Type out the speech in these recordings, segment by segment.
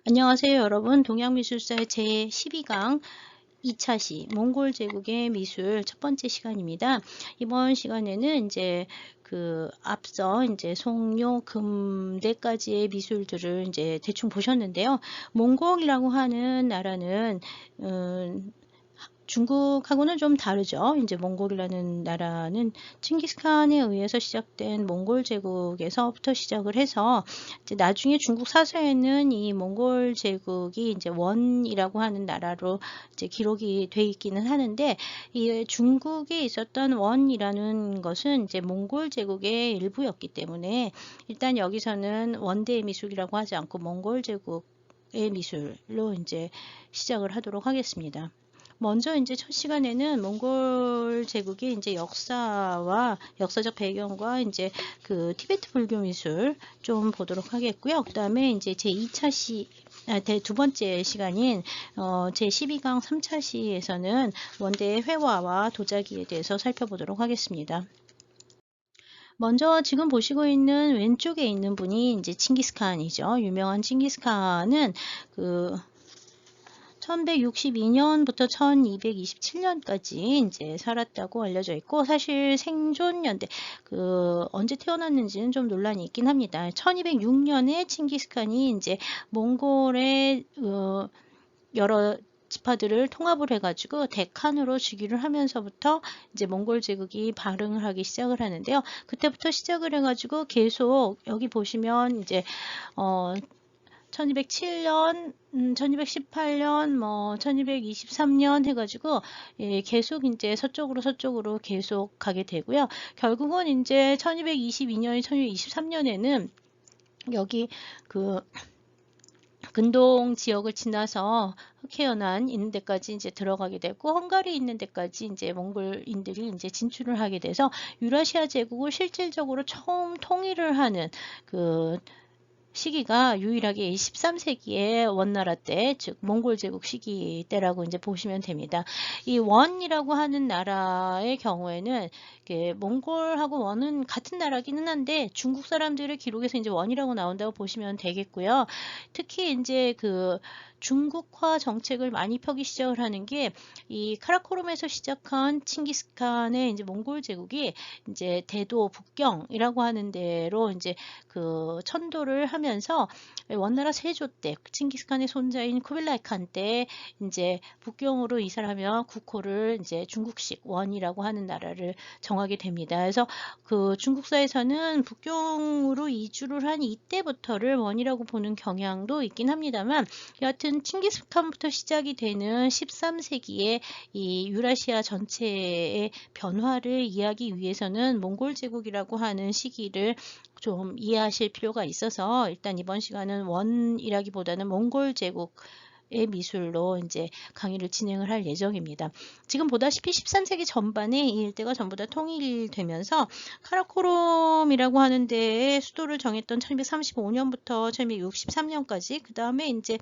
안녕하세요, 여러분. 동양미술사의 제12강 2차 시 몽골 제국의 미술 첫 번째 시간입니다. 이번 시간에는 이제 앞서 이제 송료 금대까지의 미술들을 이제 대충 보셨는데요. 몽골이라고 하는 나라는 중국하고는 좀 다르죠. 이제 몽골이라는 나라는 칭기스칸에 의해서 시작된 몽골 제국에서부터 시작을 해서 이제 나중에 중국 사서에는 이 몽골 제국이 이제 원이라고 하는 나라로 이제 기록이 돼 있기는 하는데, 이 중국에 있었던 원이라는 것은 이제 몽골 제국의 일부였기 때문에 일단 여기서는 원대의 미술이라고 하지 않고 몽골 제국의 미술로 이제 시작을 하도록 하겠습니다. 먼저 이제 첫 시간에는 몽골 제국의 이제 역사와 역사적 배경과 이제 티베트 불교 미술 좀 보도록 하겠고요. 그 다음에 이제 제 2차 두 번째 시간인 제 12강 3차 시에서는 원대의 회화와 도자기에 대해서 살펴보도록 하겠습니다. 먼저 지금 보시고 있는 왼쪽에 있는 분이 이제 칭기스칸이죠. 유명한 칭기스칸은 1162년부터 1227년까지 이제 살았다고 알려져 있고, 사실 생존 연대 언제 태어났는지는 좀 논란이 있긴 합니다. 1206년에 칭기스칸이 이제 몽골의 여러 지파들을 통합을 해가지고 데칸으로 즉위를 하면서부터 이제 몽골 제국이 발흥을 하기 시작을 하는데요. 그때부터 시작을 해가지고 계속 여기 보시면 이제 1207년, 1218년, 1223년 해가지고 계속 이제 서쪽으로 계속 가게 되고요. 결국은 이제 1222년이 1223년에는 여기 근동 지역을 지나서 흑해연안 있는 데까지 이제 들어가게 되고, 헝가리 있는 데까지 이제 몽골인들이 이제 진출을 하게 돼서 유라시아 제국을 실질적으로 처음 통일을 하는 시기가 유일하게 13세기의 원나라 때, 즉 몽골 제국 시기 때라고 이제 보시면 됩니다. 이 원이라고 하는 나라의 경우에는 몽골하고 원은 같은 나라기는 한데 중국 사람들의 기록에서 이제 원이라고 나온다고 보시면 되겠고요. 특히 이제 중국화 정책을 많이 펴기 시작을 하는 게 이 카라코rum에서 시작한 칭기스칸의 이제 몽골 제국이 이제 대도 북경이라고 하는 데로 이제 천도를 하면서 원나라 세조 때 칭기스칸의 손자인 쿠빌라이 칸 때 이제 북경으로 이사를 하며 국호를 이제 중국식 원이라고 하는 나라를 정하게 됩니다. 그래서 중국사에서는 북경으로 이주를 한 이때부터를 원이라고 보는 경향도 있긴 합니다만, 여하튼 칭기스칸부터 시작이 되는 13세기의 이 유라시아 전체의 변화를 이해하기 위해서는 몽골 제국이라고 하는 시기를 좀 이해하실 필요가 있어서, 일단 이번 시간은 원이라기보다는 몽골 제국의 미술로 이제 강의를 진행을 할 예정입니다. 지금 보다시피 13세기 전반에 이 일대가 전부 다 통일되면서 카라코rum이라고 하는 데에 수도를 정했던 1235년부터 1263년까지, 그 다음에 이제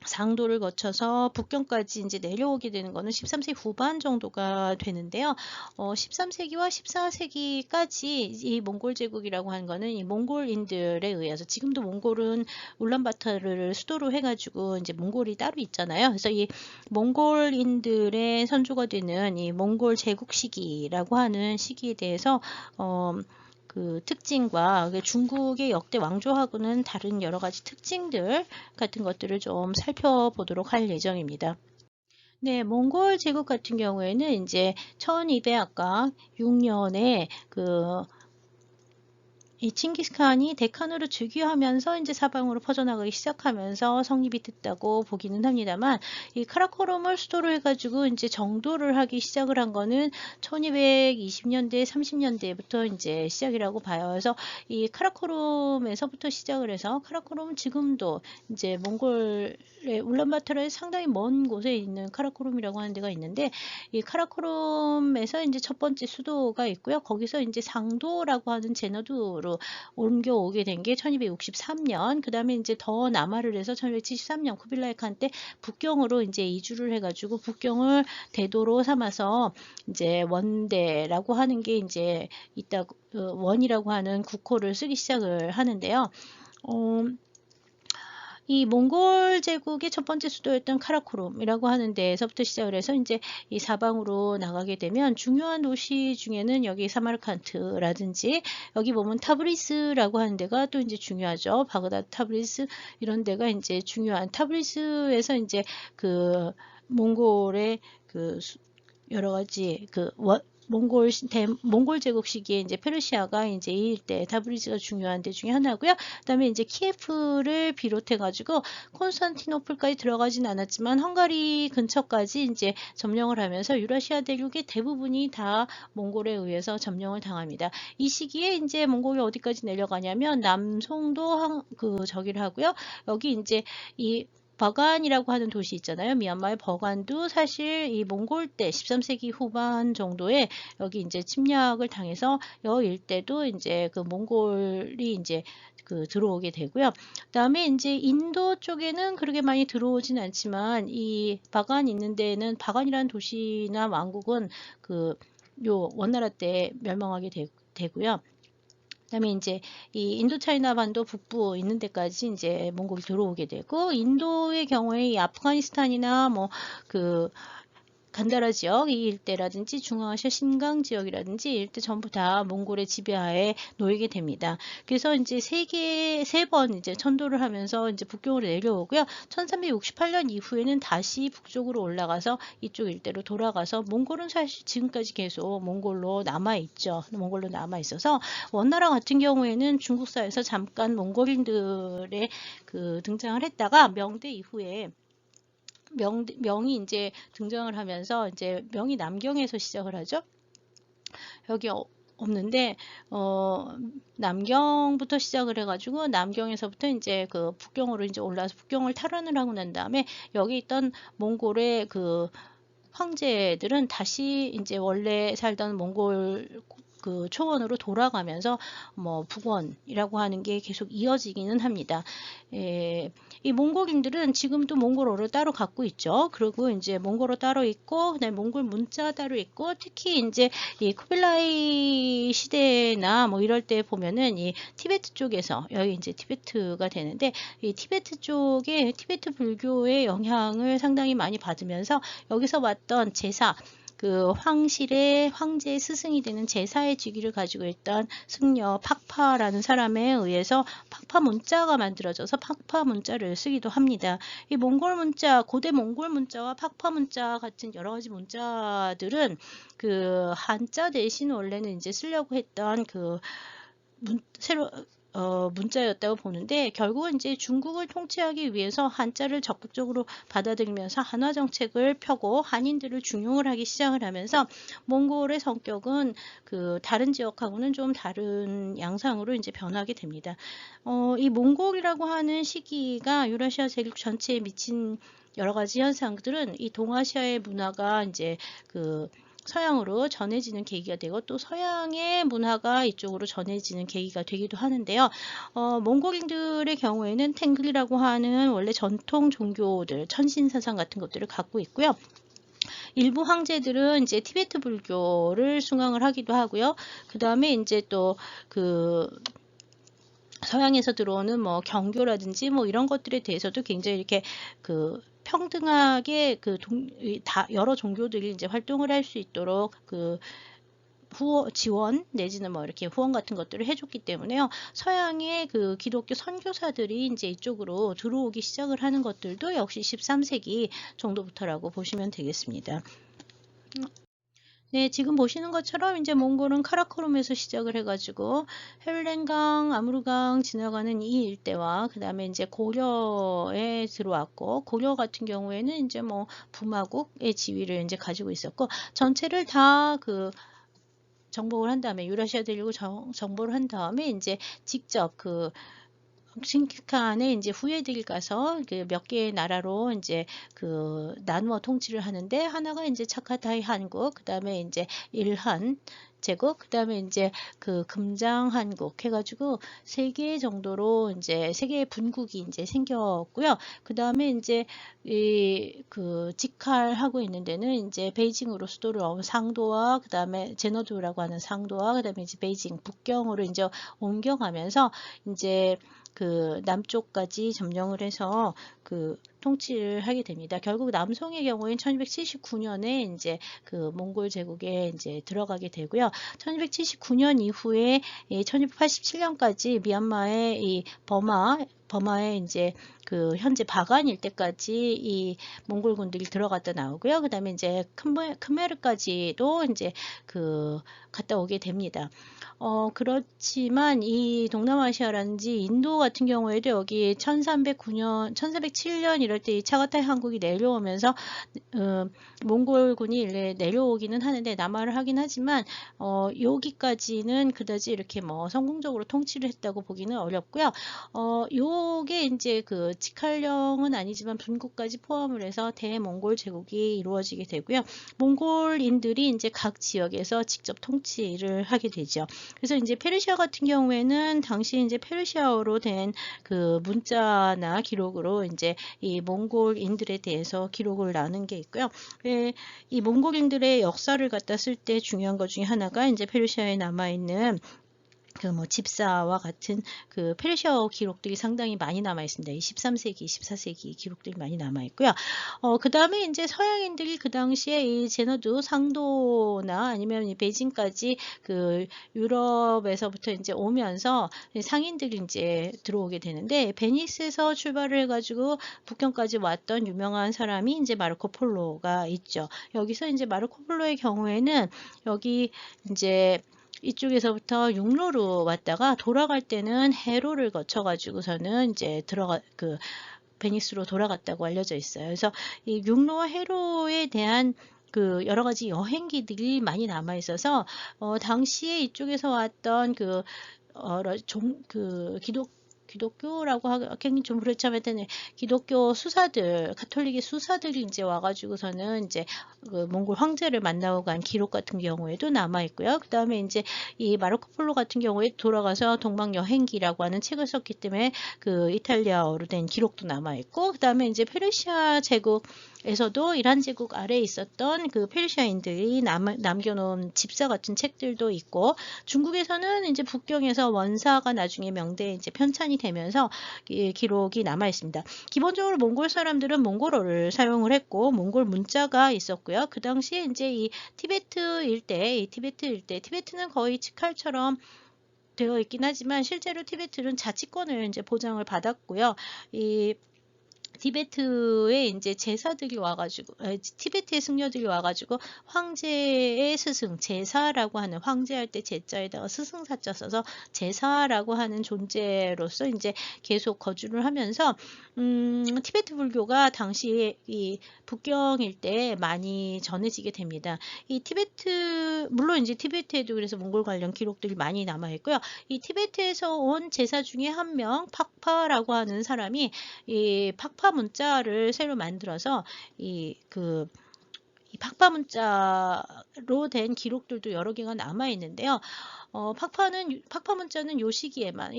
상도를 거쳐서 북경까지 이제 내려오게 되는 거는 13세기 후반 정도가 되는데요. 13세기와 14세기까지 이 몽골 제국이라고 하는 거는 이 몽골인들에 의해서, 지금도 몽골은 울란바토르를 수도로 해가지고 이제 몽골이 따로 있잖아요. 그래서 이 몽골인들의 선조가 되는 이 몽골 제국 시기라고 하는 시기에 대해서 특징과 중국의 역대 왕조하고는 다른 여러 가지 특징들 같은 것들을 좀 살펴보도록 할 예정입니다. 네, 몽골 제국 같은 경우에는 이제 1206년에 이 칭기스칸이 데칸으로 즉위하면서 이제 사방으로 퍼져나가기 시작하면서 성립이 됐다고 보기는 합니다만, 이 카라코rum을 수도로 해가지고 이제 정도를 하기 시작을 한 거는 1220년대, 30년대부터 이제 시작이라고 봐요. 그래서 이 카라코rum에서부터 시작을 해서, 카라코rum은 지금도 이제 몽골의 울란바토르의 상당히 먼 곳에 있는 카라코rum이라고 하는 데가 있는데, 이 카라코rum에서 이제 첫 번째 수도가 있고요. 거기서 이제 상도라고 하는 제너두로 옮겨오게 된 게 1263년, 그 다음에 이제 더 남하를 해서 1273년 쿠빌라이 칸 때 북경으로 이제 이주를 해가지고 북경을 대도로 삼아서 이제 원대라고 하는 게 이제 원이라고 하는 국호를 쓰기 시작을 하는데요. 이 몽골 제국의 첫 번째 수도였던 카라코룸이라고 하는 데에서부터 시작을 해서 이제 이 사방으로 나가게 되면 중요한 도시 중에는 여기 사마르칸트라든지 여기 보면 타브리스라고 하는 데가 또 이제 중요하죠. 바그다드, 타브리스 이런 데가 이제 중요한 타브리스에서 이제 그 몽골의 그 여러 가지 몽골 제국 시기에 이제 페르시아가 이제 이 일대 타브리즈가 중요한 데 중에 하나고요. 그다음에 이제 키예프를 비롯해 가지고 콘스탄티노플까지 들어가진 않았지만 헝가리 근처까지 이제 점령을 하면서 유라시아 대륙의 대부분이 다 몽골에 의해서 점령을 당합니다. 이 시기에 이제 몽골이 어디까지 내려가냐면 남송도 저기를 하고요. 여기 이제 이 버간이라고 하는 도시 있잖아요. 미얀마의 버간도 사실 이 몽골 때 13세기 후반 정도에 여기 이제 침략을 당해서 여 일대도 이제 그 몽골이 이제 들어오게 되고요. 그다음에 이제 인도 쪽에는 그렇게 많이 들어오진 않지만 이 바간 있는 데는 바간이라는 도시나 왕국은 요 원나라 때 멸망하게 되고요. 그다음에 이제 이 인도차이나 반도 북부 있는 데까지 이제 몽골이 들어오게 되고 인도의 경우에 이 아프가니스탄이나 간다라 지역 이 일대라든지 중앙아시아 신강 지역이라든지 이 일대 전부 다 몽골의 지배하에 놓이게 됩니다. 그래서 이제 세 번 이제 천도를 하면서 이제 북경으로 내려오고요. 1368년 이후에는 다시 북쪽으로 올라가서 이쪽 일대로 돌아가서 몽골은 사실 지금까지 계속 몽골로 남아 있죠. 몽골로 남아 있어서 원나라 같은 경우에는 중국사에서 잠깐 몽골인들의 등장을 했다가 명대 이후에 명이 이제 등장을 하면서 이제 명이 남경에서 시작을 하죠. 여기 없는데 남경부터 시작을 해가지고 남경에서부터 이제 북경으로 이제 올라와서 북경을 탈환을 하고 난 다음에 여기 있던 몽골의 황제들은 다시 이제 원래 살던 몽골 초원으로 돌아가면서 북원이라고 하는 게 계속 이어지기는 합니다. 이 몽골인들은 지금도 몽골어를 따로 갖고 있죠. 그리고 이제 몽골어 따로 있고, 그다음에 몽골 문자 따로 있고, 특히 이제 이 쿠빌라이 시대나 이럴 때 보면은 이 티베트 쪽에서 여기 이제 티베트가 되는데 이 티베트 쪽에 티베트 불교의 영향을 상당히 많이 받으면서 여기서 왔던 제사 황실의 황제의 스승이 되는 제사의 직위를 가지고 있던 승려 팍파라는 사람에 의해서 팍파 문자가 만들어져서 팍파 문자를 쓰기도 합니다. 이 몽골 문자, 고대 몽골 문자와 팍파 문자 같은 여러 가지 문자들은 한자 대신 원래는 이제 쓰려고 했던 문자였다고 보는데 결국은 이제 중국을 통치하기 위해서 한자를 적극적으로 받아들이면서 한화 정책을 펴고 한인들을 중용을 하기 시작을 하면서 몽골의 성격은 다른 지역하고는 좀 다른 양상으로 이제 변하게 됩니다. 이 몽골이라고 하는 시기가 유라시아 대륙 전체에 미친 여러 가지 현상들은 이 동아시아의 문화가 이제 서양으로 전해지는 계기가 되고 또 서양의 문화가 이쪽으로 전해지는 계기가 되기도 하는데요. 몽골인들의 경우에는 탱글이라고 하는 원래 전통 종교들, 천신사상 같은 것들을 갖고 있고요. 일부 황제들은 이제 티베트 불교를 숭앙을 하기도 하고요. 그 다음에 이제 또 서양에서 들어오는 경교라든지 이런 것들에 대해서도 굉장히 이렇게 평등하게 여러 종교들이 이제 활동을 할 수 있도록 지원 내지는 이렇게 후원 같은 것들을 해줬기 때문에요. 서양의 기독교 선교사들이 이제 이쪽으로 들어오기 시작을 하는 것들도 역시 13세기 정도부터라고 보시면 되겠습니다. 네, 지금 보시는 것처럼 이제 몽골은 카라코룸에서 시작을 해가지고 헬렌강, 아무르강 지나가는 이 일대와 그 다음에 이제 고려에 들어왔고 고려 같은 경우에는 이제 부마국의 지위를 이제 가지고 있었고 전체를 다 정복을 한 다음에 유라시아 대륙을 정복을 한 다음에 이제 직접 징기스칸의 이제 후예들이 가서 몇 개의 나라로 이제 나누어 통치를 하는데 하나가 이제 차카타이 한국, 그다음에 이제 일한 제국, 그다음에 이제 금장 한국 해가지고 3개 정도로 이제 3개의 분국이 이제 생겼고요. 그다음에 이제 직할하고 있는 데는 이제 베이징으로 수도를 상도와 그다음에 제너두라고 하는 상도와 그다음에 이제 베이징 북경으로 이제 옮겨가면서 이제 그 남쪽까지 점령을 해서 그 통치를 하게 됩니다. 결국 남송의 경우에는 1279년에 이제 그 몽골 제국에 이제 들어가게 되고요. 1279년 이후에 1287년까지 미얀마의 이 버마의 이제 그 현재 바간 일대까지 이 몽골군들이 들어갔다 나오고요. 그 다음에 이제 khmer까지도 이제 그 갔다 오게 됩니다. 그렇지만 이 동남아시아라든지 인도 같은 경우에도 여기 1309년, 1307년 이럴 때 이 차가타이 항국이 내려오면서 몽골군이 내려오기는 하는데 남하를 하긴 하지만 여기까지는 그다지 이렇게 뭐 성공적으로 통치를 했다고 보기는 어렵고요. 요게 이제 그 치칼령은 아니지만 분국까지 포함을 해서 대몽골 제국이 이루어지게 되고요. 몽골인들이 이제 각 지역에서 직접 통치를 하게 되죠. 그래서 이제 페르시아 같은 경우에는 당시 이제 페르시아어로 된 그 문자나 기록으로 이제 이 몽골인들에 대해서 기록을 나눈 게 있고요. 이 몽골인들의 역사를 갖다 쓸 때 중요한 것 중에 하나가 이제 페르시아에 남아 있는 그 뭐 집사와 같은 그 페르시아어 기록들이 상당히 많이 남아 있습니다. 이 13세기, 14세기 기록들이 많이 남아 있고요. 그 다음에 이제 서양인들이 그 당시에 이 제너두 상도나 아니면 이 베이징까지 그 유럽에서부터 이제 오면서 상인들이 이제 들어오게 되는데 베니스에서 출발을 해가지고 북경까지 왔던 유명한 사람이 이제 마르코 폴로가 있죠. 여기서 이제 마르코 폴로의 경우에는 여기 이제 이쪽에서부터 육로로 왔다가 돌아갈 때는 해로를 거쳐가지고서는 이제 베니스로 돌아갔다고 알려져 있어요. 그래서 이 육로와 해로에 대한 그 여러 가지 여행기들이 많이 남아 있어서 당시에 이쪽에서 왔던 기독교라고 하긴 좀 그렇지만 기독교 수사들, 가톨릭의 수사들이 이제 와가지고서는 이제 그 몽골 황제를 만나고 간 기록 같은 경우에도 남아 있고요. 그 다음에 이제 이 마르코 폴로 같은 경우에 돌아가서 동방 여행기라고 하는 책을 썼기 때문에 그 이탈리아어로 된 기록도 남아 있고, 그 다음에 이제 페르시아 제국에서도 이란 제국 아래에 있었던 그 페르시아인들이 남겨놓은 집사 같은 책들도 있고, 중국에서는 이제 북경에서 원사가 나중에 명대에 이제 편찬이 되면서 기록이 남아 있습니다. 기본적으로 몽골 사람들은 몽골어를 사용을 했고 몽골 문자가 있었고요. 그 당시에 이제 이 티베트 일대, 티베트는 거의 치칼처럼 되어 있긴 하지만 실제로 티베트는 자치권을 이제 보장을 받았고요. 이 티베트의 이제 제사들이 와가지고 티베트의 승려들이 와가지고 황제의 스승 제사라고 하는, 황제할 때 제자에다가 스승사자 써서 제사라고 하는 존재로서 이제 계속 거주를 하면서 티베트 불교가 당시 이 북경 일대에 많이 전해지게 됩니다. 이 티베트, 물론 이제 티베트에도 그래서 몽골 관련 기록들이 많이 남아 있고요. 이 티베트에서 온 제사 중에 한 명 팍파라고 하는 사람이 이 팍파 문자를 새로 만들어서 이 팍파 문자로 된 기록들도 여러 개가 남아 있는데요. 팍파 문자는 요 시기에만,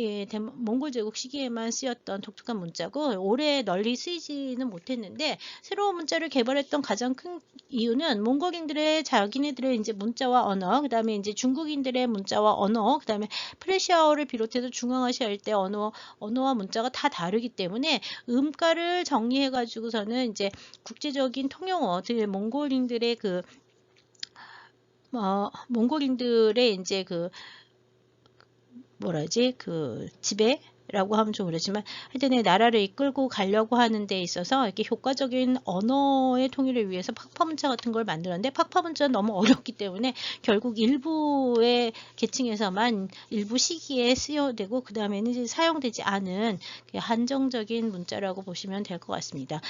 몽골 제국 시기에만 쓰였던 독특한 문자고 오래 널리 쓰이지는 못했는데, 새로운 문자를 개발했던 가장 큰 이유는 몽골인들의 자기네들의 이제 문자와 언어, 그 다음에 이제 중국인들의 문자와 언어, 그 다음에 프레시아어를 비롯해서 중앙아시아 일대 언어와 문자가 다 다르기 때문에 음가를 정리해 가지고서는 이제 국제적인 통용어, 몽골인들의 몽골인들의 이제 지배라고 하면 좀 그렇지만 하여튼 나라를 이끌고 가려고 하는 데 있어서 이렇게 효과적인 언어의 통일을 위해서 팍파문자 같은 걸 만들었는데, 팍파문자는 너무 어렵기 때문에 결국 일부의 계층에서만 일부 시기에 쓰여되고 그 다음에는 이제 사용되지 않은 한정적인 문자라고 보시면 될 것 같습니다.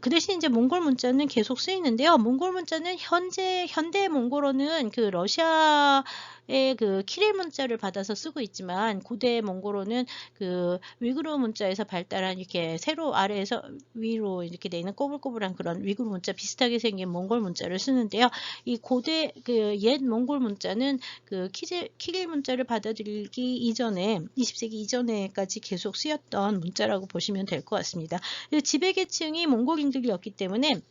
그 대신 이제 몽골 문자는 계속 쓰이는데요. 몽골 문자는 현대 몽골어는 그 러시아의 그 키릴 문자를 받아서 쓰고 있지만, 고대 몽골어는 그 위구르 문자에서 발달한 이렇게 세로 아래에서 위로 이렇게 돼 있는 꼬불꼬불한 그런 위구르 문자 비슷하게 생긴 몽골 문자를 쓰는데요. 이 고대 옛 몽골 문자는 그 키릴 문자를 받아들이기 이전에 20세기 이전에까지 계속 쓰였던 문자라고 보시면 될 것 같습니다. 지배계층이 몽골인들이었기 때문에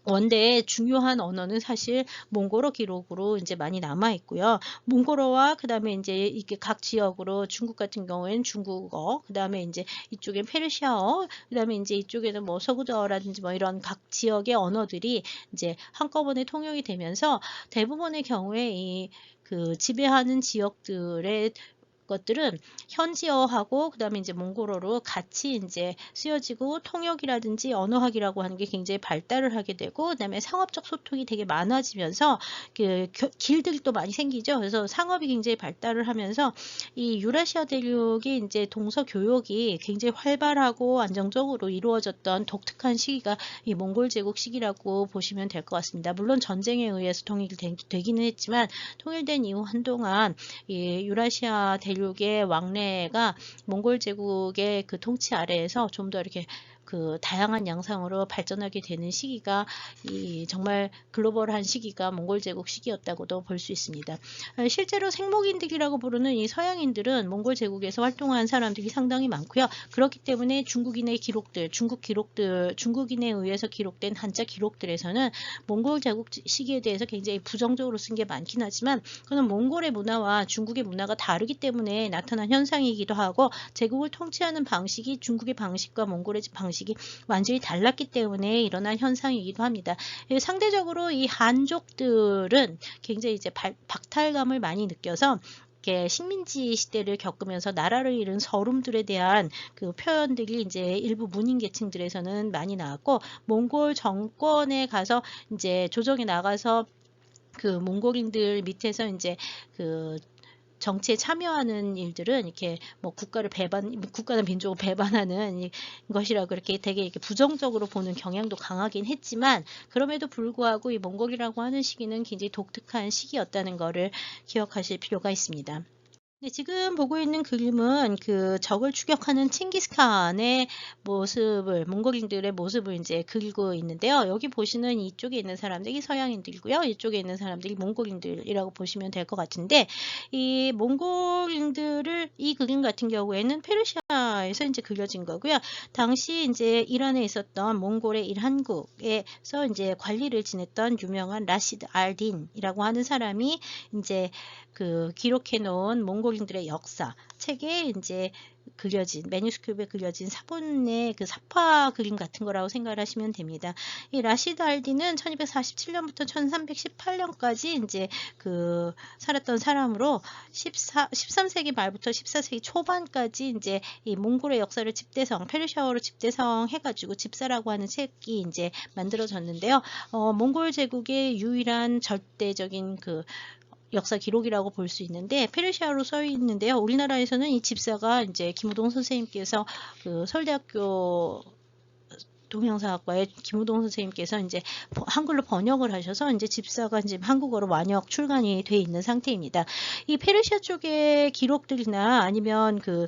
원대의 중요한 언어는 사실 몽골어 기록으로 이제 많이 남아 있고요. 몽골어와 그다음에 이제 이게 각 지역으로 중국 같은 경우에는 중국어, 그다음에 이제 이쪽엔 페르시아어, 그다음에 이제 이쪽에는 뭐 서구어라든지 뭐 이런 각 지역의 언어들이 이제 한꺼번에 통용이 되면서 대부분의 경우에 이 그 지배하는 지역들의 것들은 현지어하고 그다음에 이제 몽골어로 같이 이제 쓰여지고 통역이라든지 언어학이라고 하는 게 굉장히 발달을 하게 되고 그다음에 상업적 소통이 되게 많아지면서 그 길들이 많이 생기죠. 그래서 상업이 굉장히 발달을 하면서 이 유라시아 대륙의 이제 동서 교역이 굉장히 활발하고 안정적으로 이루어졌던 독특한 시기가 이 몽골 제국 시기라고 보시면 될 것 같습니다. 물론 전쟁에 의해서 통일되기는 했지만 통일된 이후 한동안 이 유라시아 대륙의 왕래가 몽골 제국의 그 통치 아래에서 좀 더 이렇게 그 다양한 양상으로 발전하게 되는 시기가 이 정말 글로벌한 시기가 몽골 제국 시기였다고도 볼 수 있습니다. 실제로 생목인들이라고 부르는 이 서양인들은 몽골 제국에서 활동한 사람들이 상당히 많고요. 그렇기 때문에 중국인의 기록들, 중국인에 의해서 기록된 한자 기록들에서는 몽골 제국 시기에 대해서 굉장히 부정적으로 쓴 게 많긴 하지만 그는 몽골의 문화와 중국의 문화가 다르기 때문에 나타난 현상이기도 하고 제국을 통치하는 방식이 중국의 방식과 몽골의 방식이 완전히 달랐기 때문에 일어난 현상이기도 합니다. 상대적으로 이 한족들은 굉장히 이제 박탈감을 많이 느껴서 식민지 시대를 겪으면서 나라를 잃은 서름들에 대한 그 표현들이 이제 일부 문인 계층들에서는 많이 나왔고 몽골 정권에 가서 이제 조정에 나가서 그 몽골인들 밑에서 이제 그 정치에 참여하는 일들은 이렇게 뭐 국가나 민족을 배반하는 것이라고 그렇게 되게 이렇게 부정적으로 보는 경향도 강하긴 했지만 그럼에도 불구하고 이 몽골이라고 하는 시기는 굉장히 독특한 시기였다는 것을 기억하실 필요가 있습니다. 네, 지금 보고 있는 그림은 그 적을 추격하는 칭기스칸의 모습을, 몽골인들의 모습을 이제 그리고 있는데요. 여기 보시는 이쪽에 있는 사람들이 서양인들이고요. 이쪽에 있는 사람들이 몽골인들이라고 보시면 될 것 같은데, 이 몽골인들을, 이 그림 같은 경우에는 페르시아에서 이제 그려진 거고요. 당시 이제 이란에 있었던 몽골의 일한국에서 이제 관리를 지냈던 유명한 라시드 알딘이라고 하는 사람이 이제 그 기록해 놓은 몽골인들의 역사 책에 이제 그려진 매뉴스크립트에 그려진 사본의 그 사파 그림 같은 거라고 생각을 하시면 됩니다. 이 라시드 알디는 1247년부터 1318년까지 이제 그 살았던 사람으로 13세기 말부터 14세기 초반까지 이제 이 몽골의 역사를 집대성, 페르시아어로 집대성 해가지고 집사라고 하는 책이 이제 만들어졌는데요. 몽골 제국의 유일한 절대적인 그 역사 기록이라고 볼 수 있는데 페르시아로 써 있는데요. 우리나라에서는 이 집사가 이제 김우동 선생님께서 그 서울대학교 동영상학과의 김우동 선생님께서 이제 한글로 번역을 하셔서 이제 집사가 이제 한국어로 완역 출간이 돼 있는 상태입니다. 이 페르시아 쪽의 기록들이나 아니면 그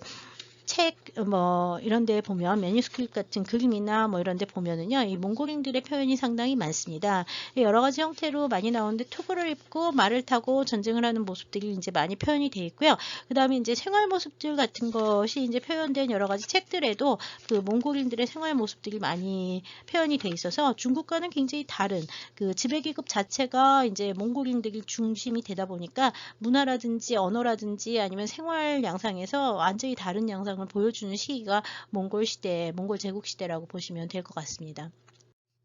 책 뭐 이런 데 보면 매뉴스크립트 같은 그림이나 뭐 이런 데 보면은요. 이 몽골인들의 표현이 상당히 많습니다. 여러 가지 형태로 많이 나오는데 투구를 입고 말을 타고 전쟁을 하는 모습들이 이제 많이 표현이 되어 있고요. 그다음에 이제 생활 모습들 같은 것이 이제 표현된 여러 가지 책들에도 그 몽골인들의 생활 모습들이 많이 표현이 돼 있어서 중국과는 굉장히 다른 그 지배계급 자체가 이제 몽골인들이 중심이 되다 보니까 문화라든지 언어라든지 아니면 생활 양상에서 완전히 다른 양상을 보여주는 시기가 몽골 시대, 몽골 제국 시대라고 보시면 될 것 같습니다.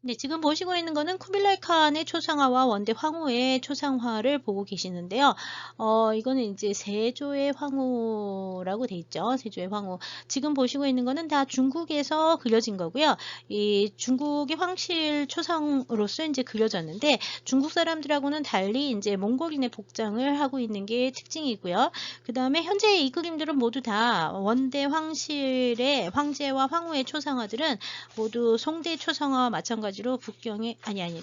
네, 지금 보시고 있는 거는 쿠빌라이 칸의 초상화와 원대 황후의 초상화를 보고 계시는데요. 이거는 이제 세조의 황후라고 돼 있죠. 세조의 황후. 지금 보시고 있는 거는 다 중국에서 그려진 거고요. 이 중국의 황실 초상으로서 이제 그려졌는데 중국 사람들하고는 달리 이제 몽골인의 복장을 하고 있는 게 특징이고요. 그 다음에 현재 이 그림들은 모두 다 원대 황실의 황제와 황후의 초상화들은 모두 송대 초상화와 마찬가지로 북경의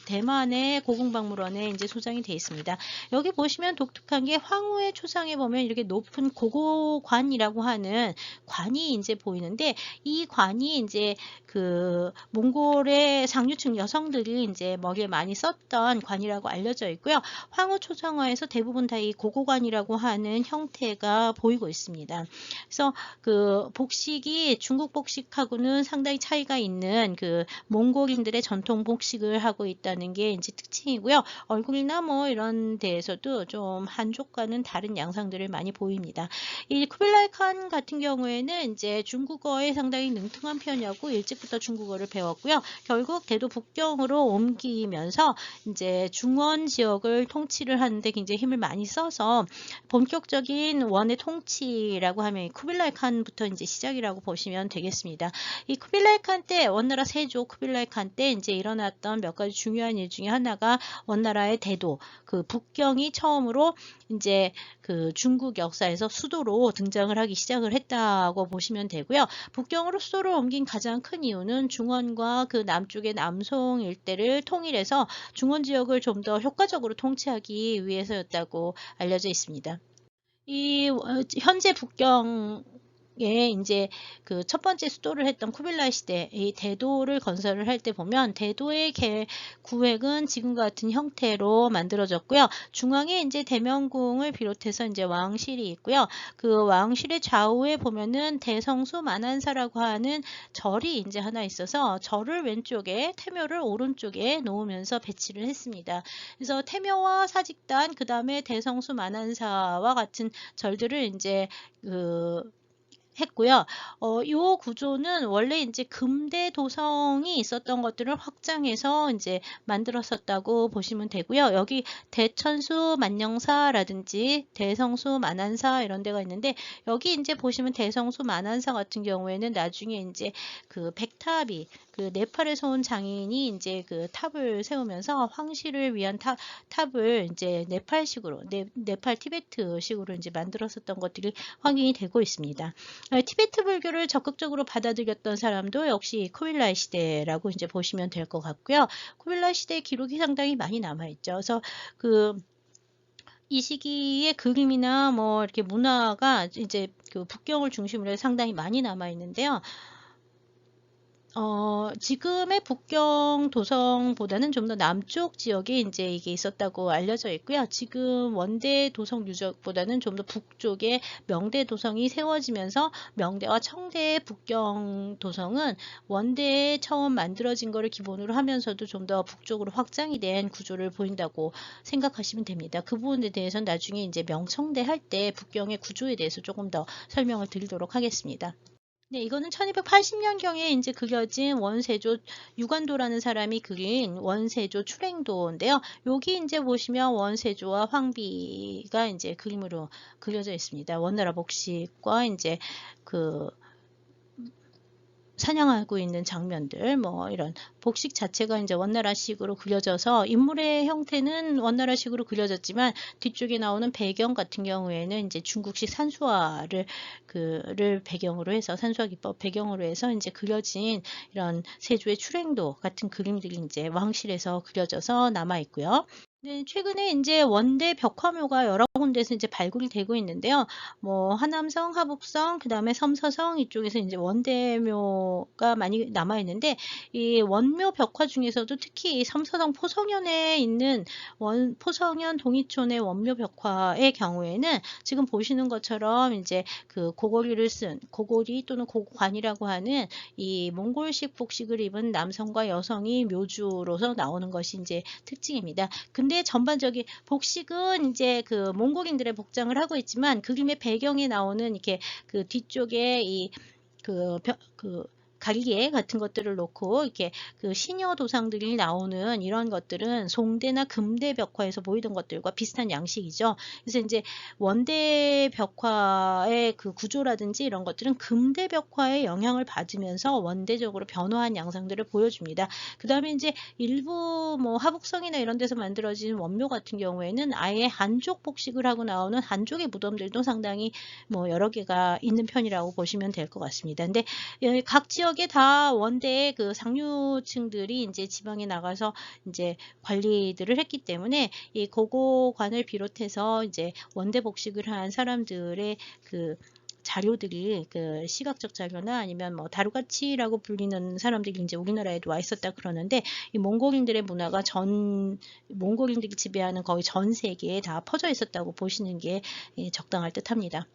대만의 고궁박물원에 이제 소장이 되어 있습니다. 여기 보시면 독특한 게 황후의 초상에 보면 이렇게 높은 고고관이라고 하는 관이 이제 보이는데 이 관이 이제 그 몽골의 상류층 여성들이 이제 머리에 많이 썼던 관이라고 알려져 있고요. 황후 초상화에서 대부분 다 이 고고관이라고 하는 형태가 보이고 있습니다. 그래서 그 복식이 중국 복식하고는 상당히 차이가 있는 그 몽골인들의 전통 복식을 하고 있다는 게 이제 특징이고요. 얼굴이나 뭐 이런 데에서도 좀 한족과는 다른 양상들을 많이 보입니다. 이 쿠빌라이 칸 같은 경우에는 이제 중국어에 상당히 능통한 편이었고 일찍부터 중국어를 배웠고요. 결국 대도 북경으로 옮기면서 이제 중원 지역을 통치를 하는데 굉장히 힘을 많이 써서 본격적인 원의 통치라고 하면 쿠빌라이 칸부터 이제 시작이라고 보시면 되겠습니다. 이 쿠빌라이 칸 때 원나라 세조 쿠빌라이 칸 때 이제 일어났던 몇 가지 중요한 일 중에 하나가 원나라의 대도 그 북경이 처음으로 이제 그 중국 역사에서 수도로 등장을 하기 시작을 했다고 보시면 되고요. 북경으로 수도를 옮긴 가장 큰 이유는 중원과 그 남쪽의 남송 일대를 통일해서 중원 지역을 좀 더 효과적으로 통치하기 위해서였다고 알려져 있습니다. 이 현재 북경에 이제 그 첫 번째 수도를 했던 쿠빌라이 시대 이 대도를 건설을 할 때 보면 대도의 구획은 지금과 같은 형태로 만들어졌고요. 중앙에 이제 대명궁을 비롯해서 이제 왕실이 있고요. 그 왕실의 좌우에 보면은 대성수 만안사라고 하는 절이 이제 하나 있어서 절을 왼쪽에 태묘를 오른쪽에 놓으면서 배치를 했습니다. 그래서 태묘와 사직단 그 다음에 대성수 만안사와 같은 절들을 이제 했고요. 이 구조는 원래 이제 금대 도성이 있었던 것들을 확장해서 이제 만들었었다고 보시면 되고요. 여기 대천수 만영사라든지 대성수 만안사 이런 데가 있는데 여기 이제 보시면 대성수 만안사 같은 경우에는 나중에 이제 그 백탑이 그 네팔에서 온 장인이 이제 그 탑을 세우면서 황실을 위한 탑을 이제 네팔식으로 네팔 티베트식으로 이제 만들었었던 것들이 확인이 되고 있습니다. 티베트 불교를 적극적으로 받아들였던 사람도 역시 쿠빌라이 시대라고 이제 보시면 될 것 같고요. 쿠빌라이 시대의 기록이 상당히 많이 남아있죠. 그래서 이 시기의 그림이나 뭐 이렇게 문화가 이제 그 북경을 중심으로 해서 상당히 많이 남아 있는데요. 지금의 북경 도성보다는 좀 더 남쪽 지역에 이제 이게 있었다고 알려져 있고요. 지금 원대 도성 유적보다는 좀 더 북쪽에 명대 도성이 세워지면서 명대와 청대 북경 도성은 원대에 처음 만들어진 거를 기본으로 하면서도 좀 더 북쪽으로 확장이 된 구조를 보인다고 생각하시면 됩니다. 그 부분에 대해서는 나중에 이제 명청대 할 때 북경의 구조에 대해서 조금 더 설명을 드리도록 하겠습니다. 네, 이거는 1280년경에 이제 그려진 원세조 유관도라는 사람이 그린 원세조 출행도인데요. 여기 이제 보시면 원세조와 황비가 이제 그림으로 그려져 있습니다. 원나라 복식과 이제 그 사냥하고 있는 장면들, 뭐 이런 복식 자체가 이제 원나라식으로 그려져서 인물의 형태는 원나라식으로 그려졌지만 뒤쪽에 나오는 배경 같은 경우에는 이제 중국식 산수화를 배경으로 해서 산수화 기법 배경으로 해서 이제 그려진 이런 세조의 출행도 같은 그림들이 이제 왕실에서 그려져서 남아 있고요. 네, 최근에 이제 원대 벽화묘가 여러 군데서 이제 발굴이 되고 있는데요. 뭐 하남성, 하북성, 그 다음에 섬서성 이쪽에서 이제 원대묘가 많이 남아 있는데 이 원묘 벽화 중에서도 특히 이 섬서성 포성현에 있는 포성현 동이촌의 원묘 벽화의 경우에는 지금 보시는 것처럼 이제 그 고고리를 쓴 고고리 또는 고관이라고 하는 이 몽골식 복식을 입은 남성과 여성이 묘주로서 나오는 것이 이제 특징입니다. 근데 전반적인 복식은 이제 그 몽골인들의 복장을 하고 있지만 그림의 배경에 나오는 이렇게 그 뒤쪽에 그 갈기에 같은 것들을 놓고 이렇게 그 시녀 도상들이 나오는 이런 것들은 송대나 금대 벽화에서 보이던 것들과 비슷한 양식이죠. 그래서 이제 원대 벽화의 그 구조라든지 이런 것들은 금대 벽화의 영향을 받으면서 원대적으로 변화한 양상들을 보여줍니다. 그 다음에 이제 일부 뭐 하북성이나 이런 데서 만들어진 원묘 같은 경우에는 아예 한족 복식을 하고 나오는 한족의 무덤들도 상당히 뭐 여러 개가 있는 편이라고 보시면 될 것 같습니다. 근데 각 지역에 다 원대의 그 상류층들이 이제 지방에 나가서 이제 관리들을 했기 때문에 이 고고관을 비롯해서 이제 원대 복식을 한 사람들의 그 자료들이 그 시각적 자료나 아니면 뭐 다루가치라고 불리는 사람들이 이제 우리나라에도 와 있었다 그러는데 이 몽골인들의 문화가 몽골인들이 지배하는 거의 전 세계에 다 퍼져 있었다고 보시는 게 적당할 듯합니다.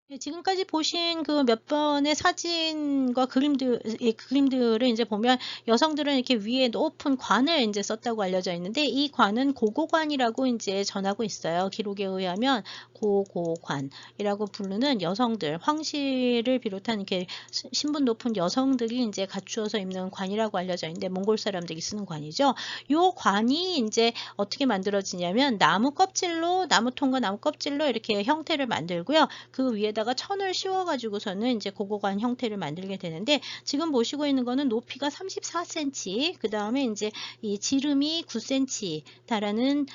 네, 지금까지 보신 그 몇 번의 사진과 그림들, 이 그림들을 이제 보면 여성들은 이렇게 위에 높은 관을 이제 썼다고 알려져 있는데, 이 관은 고고관이라고 이제 전하고 있어요. 기록에 의하면 고고관이라고 부르는 여성들, 황실을 비롯한 이렇게 신분 높은 여성들이 이제 갖추어서 입는 관이라고 알려져 있는데, 몽골 사람들이 쓰는 관이죠. 요 관이 이제 어떻게 만들어지냐면 나무 껍질로, 나무통과 나무 껍질로 이렇게 형태를 만들고요. 그 위에다가 천을 씌워 가지고서는 이제 고고관 형태를 만들게 되는데, 지금 보시고 있는 거는 높이가 34cm, 그다음에 이제 이 지름이 9cm 달하는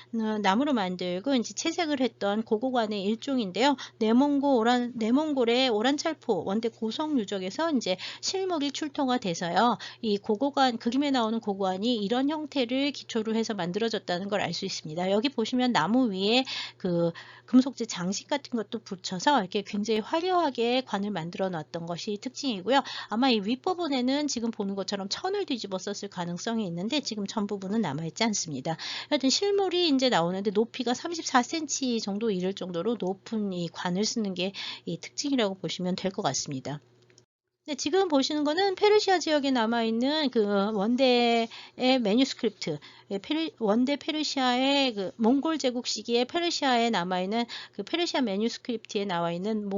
나무로 만들고 이제 채색을 했던 고고관의 일종인데요. 내몽골의 오란찰포 원대 고성 유적에서 이제 실물이 출토가 돼서요. 이 고고관, 그림에 나오는 고고관이 이런 형태를 기초로 해서 만들어졌다는 걸 알 수 있습니다. 여기 보시면 나무 위에 그 금속재 장식 같은 것도 붙여서 이렇게 굉장히 화려하게 관을 만들어 놨던 것이 특징이고요. 아마 이 윗부분에는 지금 보는 것처럼 천을 뒤집어 썼을 가능성이 있는데, 지금 천 부분은 남아있지 않습니다. 하여튼 실물이 이제 나오는데 높이가 34cm 정도 이를 정도로 높은 이 관을 쓰는 게 이 특징이라고 보시면 될 것 같습니다. 네, 지금 보시는 거는 페르시아 지역에 남아있는 그 원대의 매뉴스크립트, 원대 페르시아의 그 몽골 제국 시기에 페르시아에 남아있는 그 페르시아 매뉴스크립트에 나와있는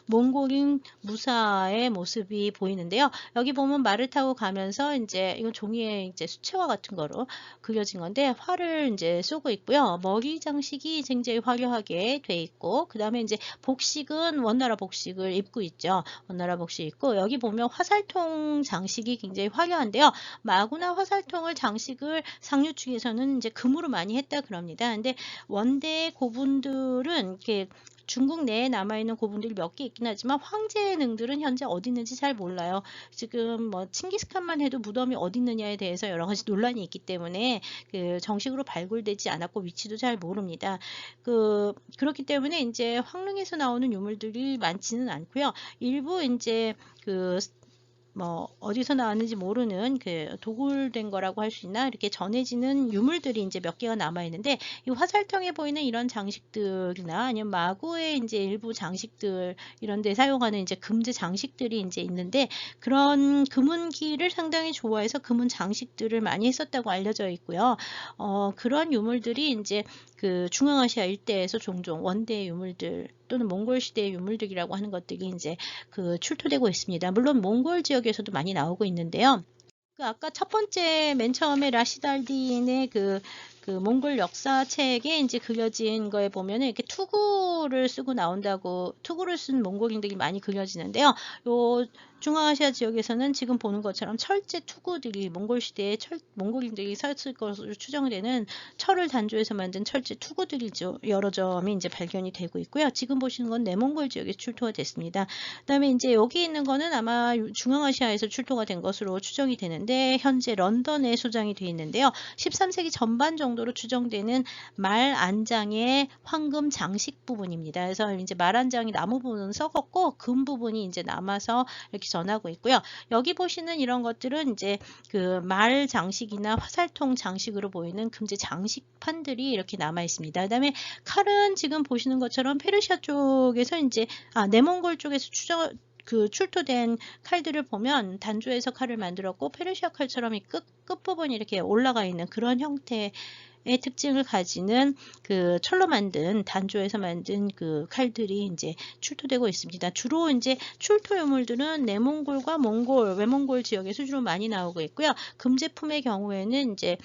몽골인 무사의 모습이 보이는데요. 여기 보면 말을 타고 가면서 이제 이건 종이에 이제 수채화 같은 거로 그려진 건데, 활을 이제 쏘고 있고요. 머리 장식이 굉장히 화려하게 돼 있고, 그 다음에 이제 복식은 원나라 복식을 입고 있죠. 원나라 복식 있고, 여기 보면 화살통 장식이 굉장히 화려한데요. 마구나 화살통을 장식을 상류 측에서는 이제 금으로 많이 했다 그럽니다. 근데 원대 고분들은 이렇게 중국 내에 남아있는 고분들이 몇 개 있긴 하지만 황제의 능들은 현재 어디 있는지 잘 몰라요. 지금 뭐 칭기스칸만 해도 무덤이 어디 있느냐에 대해서 여러 가지 논란이 있기 때문에 그 정식으로 발굴되지 않았고 위치도 잘 모릅니다. 그렇기 때문에 이제 황릉에서 나오는 유물들이 많지는 않고요. 일부 이제 뭐 어디서 나왔는지 모르는 그 도굴된 거라고 할 수 있나, 이렇게 전해지는 유물들이 이제 몇 개가 남아 있는데, 이 화살통에 보이는 이런 장식들이나 아니면 마구의 이제 일부 장식들, 이런 데 사용하는 이제 금제 장식들이 이제 있는데, 그런 금은기를 상당히 좋아해서 금은 장식들을 많이 했었다고 알려져 있고요. 그런 유물들이 이제 그 중앙아시아 일대에서 종종 원대 유물들 또는 몽골 시대의 유물들이라고 하는 것들이 이제 출토되고 있습니다. 물론 몽골 지역에서도 많이 나오고 있는데요. 아까 첫 번째 맨 처음에 라시달딘의 그 몽골 역사책에 이제 그려진 거에 보면은 이렇게 투구를 쓰고 나온다고, 투구를 쓴 몽골인들이 많이 그려지는데요. 요 중앙아시아 지역에서는 지금 보는 것처럼 철제 투구들이 몽골 시대에 몽골인들이 썼을 것으로 추정되는 철을 단조해서 만든 철제 투구들이 여러 점이 이제 발견이 되고 있고요. 지금 보시는 건 내몽골 지역에 출토가 됐습니다. 그다음에 이제 여기 있는 거는 아마 중앙아시아에서 출토가 된 것으로 추정이 되는데, 현재 런던에 소장이 되어 있는데요. 13세기 전반 정도로 추정되는 말 안장의 황금 장식 부분입니다. 그래서 이제 말 안장이 나무 부분은 썩었고 금 부분이 이제 남아서 이렇게 전하고 있고요. 여기 보시는 이런 것들은 이제 그 말 장식이나 화살통 장식으로 보이는 금제 장식판들이 이렇게 남아 있습니다. 그다음에 칼은 지금 보시는 것처럼 페르시아 쪽에서 이제 내몽골 쪽에서 출토된 칼들을 보면 단조해서 칼을 만들었고, 페르시아 칼처럼 이 끝부분이 이렇게 올라가 있는 그런 형태의 특징을 가지는 그 철로 만든, 단조해서 만든 그 칼들이 이제 출토되고 있습니다. 주로 이제 출토 유물들은 내몽골과 몽골, 외몽골 지역에서 주로 많이 나오고 있고요. 금제품의 경우에는 이제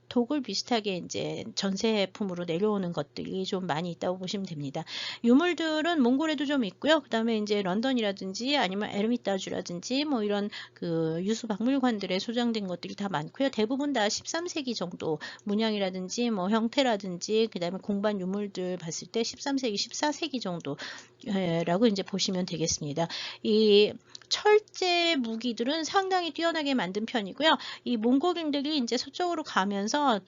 독을 비슷하게 이제 전세품으로 내려오는 것들이 좀 많이 있다고 보시면 됩니다. 유물들은 몽골에도 좀 있고요. 그다음에 이제 런던이라든지 아니면 에르미타주라든지 뭐 이런 그 유수 박물관들에 소장된 것들이 다 많고요. 대부분 다 13세기 정도 문양이라든지 뭐 형태라든지 그다음에 공반 유물들 봤을 때 13세기, 14세기 정도라고 이제 보시면 되겠습니다. 이 철제 무기들은 상당히 뛰어나게 만든 편이고요. 이 몽골인들이 이제 서쪽으로 가면서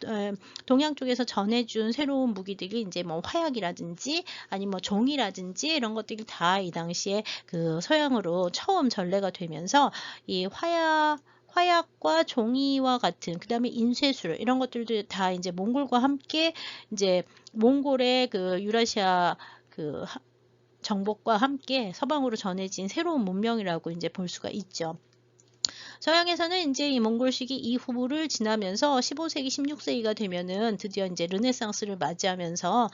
동양 쪽에서 전해준 새로운 무기들이 이제 뭐 화약이라든지 아니면 뭐 종이라든지 이런 것들이 다 이 당시에 그 서양으로 처음 전래가 되면서 이 화약과 종이와 같은, 그 다음에 인쇄술 이런 것들도 다 이제 몽골과 함께 이제 몽골의 그 유라시아 정복과 함께 서방으로 전해진 새로운 문명이라고 이제 볼 수가 있죠. 서양에서는 이제 이 몽골 시기 이후를 지나면서 15세기, 16세기가 되면은 드디어 이제 르네상스를 맞이하면서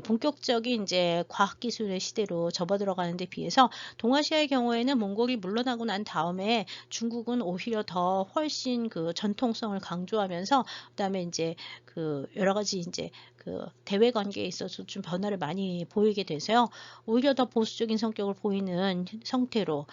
본격적인 이제 과학기술의 시대로 접어들어가는 데 비해서 동아시아의 경우에는 몽골이 물러나고 난 다음에 중국은 오히려 더 훨씬 그 전통성을 강조하면서 그다음에 이제 그 여러 가지 이제 그 대외 관계에 있어서 좀 변화를 많이 보이게 돼서요. 오히려 더 보수적인 성격을 보이는 형태로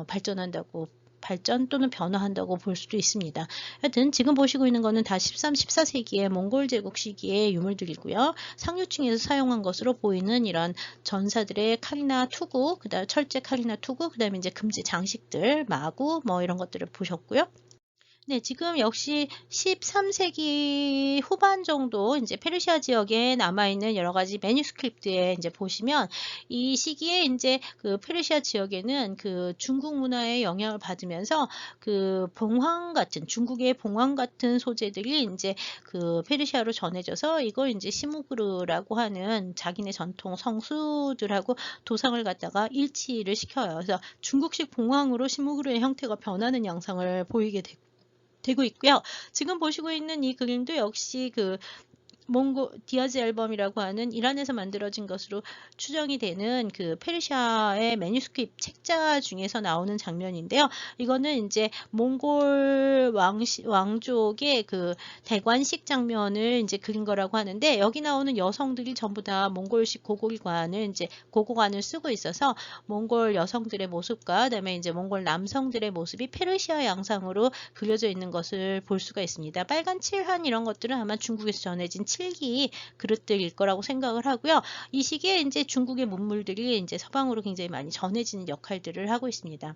발전한다고 발전 또는 변화한다고 볼 수도 있습니다. 하여튼 지금 보시고 있는 거는 다 13, 14세기의 몽골 제국 시기의 유물들이고요. 상류층에서 사용한 것으로 보이는 이런 전사들의 칼이나 투구, 그다음 철제 칼이나 투구, 그다음에 이제 금지 장식들, 마구 뭐 이런 것들을 보셨고요. 네, 지금 역시 13세기 후반 정도 이제 페르시아 지역에 남아있는 여러 가지 매뉴스크립트에 이제 보시면 이 시기에 이제 그 페르시아 지역에는 그 중국 문화의 영향을 받으면서 그 봉황 같은 중국의 봉황 같은 소재들이 이제 그 페르시아로 전해져서 이걸 이제 시무그르라고 하는 자기네 전통 성수들하고 도상을 갖다가 일치를 시켜요. 그래서 중국식 봉황으로 시무그르의 형태가 변하는 양상을 보이게 되고 있고요. 지금 보시고 있는 이 그림도 역시 그 몽고 디아즈 앨범이라고 하는 이란에서 만들어진 것으로 추정이 되는 그 페르시아의 매뉴스크립트 책자 중에서 나오는 장면인데요. 이거는 이제 몽골 왕족의 그 대관식 장면을 이제 그린 거라고 하는데 여기 나오는 여성들이 전부 다 몽골식 고고관을 쓰고 있어서 몽골 여성들의 모습과 그다음에 이제 몽골 남성들의 모습이 페르시아 양상으로 그려져 있는 것을 볼 수가 있습니다. 빨간 칠한 이런 것들은 아마 중국에서 전해진 칠기 그릇들일 거라고 생각을 하고요. 이 시기에 이제 중국의 문물들이 이제 서방으로 굉장히 많이 전해지는 역할들을 하고 있습니다.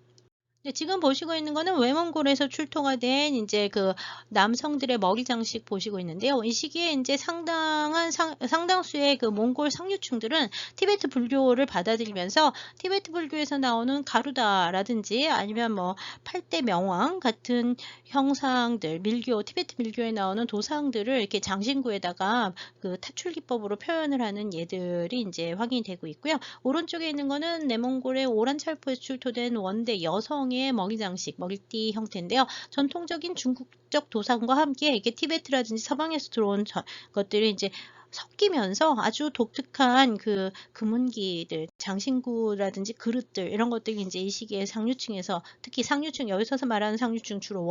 네, 지금 보시고 있는 거는 외몽골에서 출토가 된 이제 그 남성들의 머리 장식 보시고 있는데요. 이 시기에 이제 상당수의 그 몽골 상류층들은 티베트 불교를 받아들이면서 티베트 불교에서 나오는 가루다라든지 아니면 뭐 8대 명왕 같은 형상들, 티베트 밀교에 나오는 도상들을 이렇게 장신구에다가 그 타출기법으로 표현을 하는 예들이 이제 확인이 되고 있고요. 오른쪽에 있는 거는 내몽골의 오란찰포에서 출토된 원대 여성의 머리 장식, 머리띠 형태인데요. 전통적인 중국적 도상과 함께 이렇게 티베트라든지 서방에서 들어온 것들이 이제 섞이면서 아주 독특한 그 금은기들, 장신구라든지 그릇들 이런 것들이 이제 이 시기에 상류층에서 특히 상류층 여기서 말하는 상류층 주로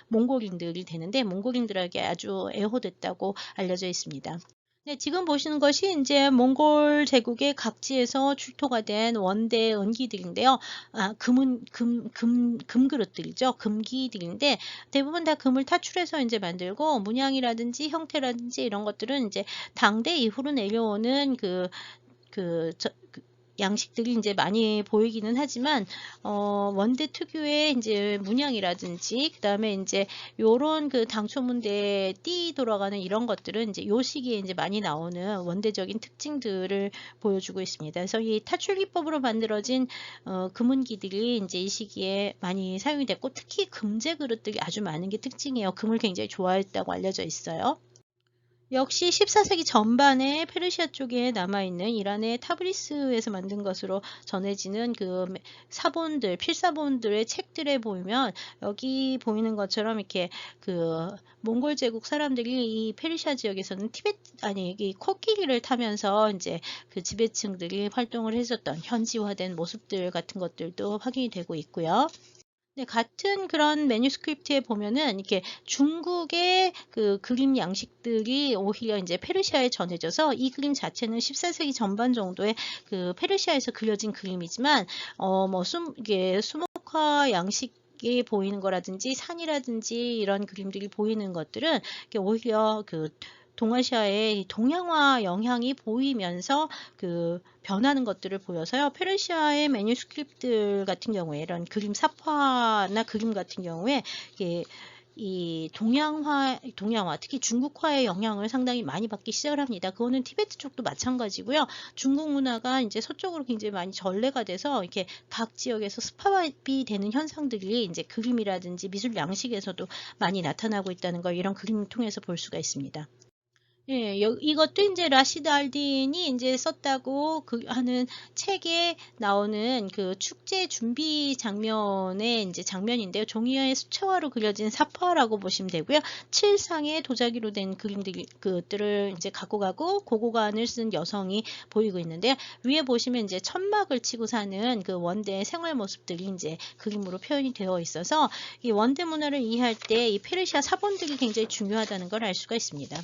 몽골인들이 되는데 몽골인들에게 아주 애호됐다고 알려져 있습니다. 네, 지금 보시는 것이 이제 몽골 제국의 각지에서 출토가 된 원대 은기들인데요. 금그릇들이죠. 금기들인데 대부분 다 금을 타출해서 이제 만들고 문양이라든지 형태라든지 이런 것들은 이제 당대 이후로 내려오는 그 양식들이 이제 많이 보이기는 하지만 원대 특유의 이제 문양이라든지 그다음에 이제 요런 그 당초문대 띠 돌아가는 이런 것들은 이제 요 시기에 이제 많이 나오는 원대적인 특징들을 보여주고 있습니다. 그래서 이 타출기법으로 만들어진 금은기들이 이제 이 시기에 많이 사용이 됐고 특히 금제 그릇들이 아주 많은 게 특징이에요. 금을 굉장히 좋아했다고 알려져 있어요. 역시 14세기 전반에 페르시아 쪽에 남아있는 이란의 타브리스에서 만든 것으로 전해지는 그 필사본들의 책들에 보면 여기 보이는 것처럼 이렇게 그 몽골 제국 사람들이 이 페르시아 지역에서는 이 코끼리를 타면서 이제 그 지배층들이 활동을 했었던 현지화된 모습들 같은 것들도 확인이 되고 있고요. 네, 같은 그런 매뉴스크립트에 보면은 이렇게 중국의 그 그림 양식들이 오히려 이제 페르시아에 전해져서 이 그림 자체는 14세기 전반 정도에 그 페르시아에서 그려진 그림이지만 이게 수묵화 양식이 보이는 거라든지 산이라든지 이런 그림들이 보이는 것들은 오히려 그 동아시아의 동양화 영향이 보이면서 그 변하는 것들을 보여서요. 페르시아의 매뉴스크립트 같은 경우에 이런 그림 삽화나 그림 같은 경우에 이 동양화, 특히 중국화의 영향을 상당히 많이 받기 시작을 합니다. 그거는 티베트 쪽도 마찬가지고요. 중국 문화가 이제 서쪽으로 굉장히 많이 전래가 돼서 이렇게 각 지역에서 습합이 되는 현상들이 이제 그림이라든지 미술 양식에서도 많이 나타나고 있다는 걸 이런 그림을 통해서 볼 수가 있습니다. 예, 이것도 이제 라시드 알딘이 이제 썼다고 하는 책에 나오는 그 축제 준비 장면의 이제 장면인데요. 종이에 수채화로 그려진 사파라고 보시면 되고요. 칠상의 도자기로 된 그것들을 이제 갖고 가고 고고관을 쓴 여성이 보이고 있는데요. 위에 보시면 이제 천막을 치고 사는 그 원대의 생활 모습들이 이제 그림으로 표현이 되어 있어서 이 원대 문화를 이해할 때 이 페르시아 사본들이 굉장히 중요하다는 걸 알 수가 있습니다.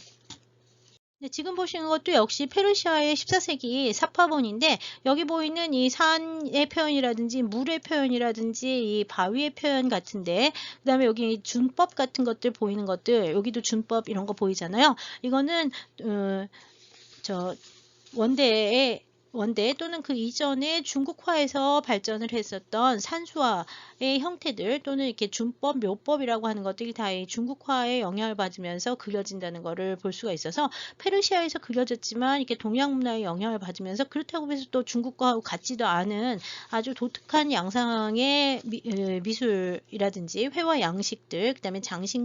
네, 지금 보시는 것도 역시 페르시아의 14세기 사파본인데 여기 보이는 이 산의 표현이라든지 물의 표현이라든지 이 바위의 표현 같은데 그 다음에 여기 준법 같은 것들 보이는 것들 여기도 준법 이런 거 보이잖아요. 이거는 저 원대 또는 그 이전에 중국화에서 발전을 했었던 산수화의 형태들 또는 이렇게 준법, 묘법이라고 하는 것들이 다 이 중국화의 영향을 받으면서 그려진다는 것을 볼 수가 있어서 페르시아에서 그려졌지만 이렇게 동양 문화의 영향을 받으면서 그렇다고 해서 또 중국과하고 같지도 않은 아주 독특한 양상의 미술이라든지 회화 양식들, 그다음에 장식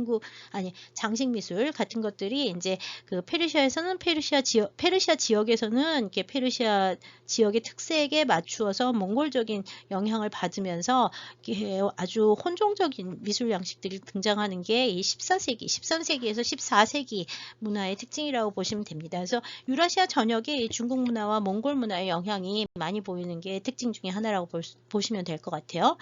미술 같은 것들이 이제 그 페르시아에서는 페르시아 지역에서는 이렇게 페르시아 지역의 특색에 맞추어서 몽골적인 영향을 받으면서 아주 혼종적인 미술 양식들이 등장하는 게 이 14세기, 13세기에서 14세기 문화의 특징이라고 보시면 됩니다. 그래서 유라시아 전역에 중국 문화와 몽골 문화의 영향이 많이 보이는 게 특징 중에 하나라고 보시면 될 것 같아요.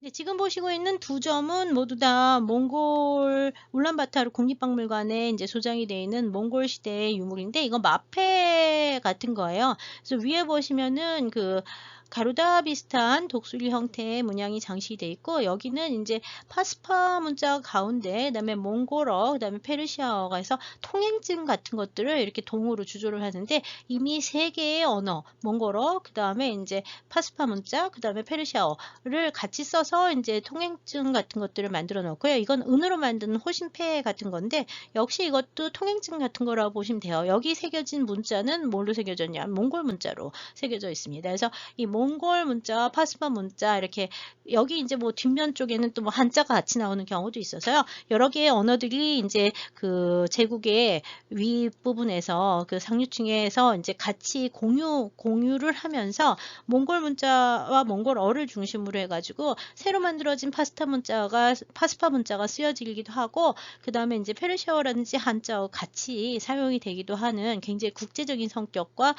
네, 지금 보시고 있는 두 점은 모두 다 몽골 울란바타르 국립박물관에 이제 소장이 되어 있는 몽골 시대의 유물인데 이거 마패 같은 거예요. 그래서 위에 보시면은 그 가루다 비슷한 독수리 형태의 문양이 장식이 되어 있고 여기는 이제 파스파 문자 가운데 그다음에 몽골어 그다음에 페르시아어가 해서 통행증 같은 것들을 이렇게 동으로 주조를 하는데 이미 세 개의 언어 몽골어 그다음에 이제 파스파 문자 그다음에 페르시아어를 같이 써서 이제 통행증 같은 것들을 만들어 놓고요. 이건 은으로 만든 호신패 같은 건데 역시 이것도 통행증 같은 거라고 보시면 돼요. 여기 새겨진 문자는 뭘로 새겨졌냐? 몽골 문자로 새겨져 있습니다. 그래서 이 몽골 문자와 파스파 문자 이렇게 여기 이제 뭐 뒷면 쪽에는 또 뭐 한자가 같이 나오는 경우도 있어서요. 여러 개의 언어들이 이제 그 제국의 윗부분에서 그 상류층에서 이제 같이 공유를 하면서 몽골 문자와 몽골어를 중심으로 해가지고 새로 만들어진 파스파 문자가 쓰여지기도 하고 그 다음에 이제 페르시아어라든지 한자어 같이 사용이 되기도 하는 굉장히 국제적인 성격과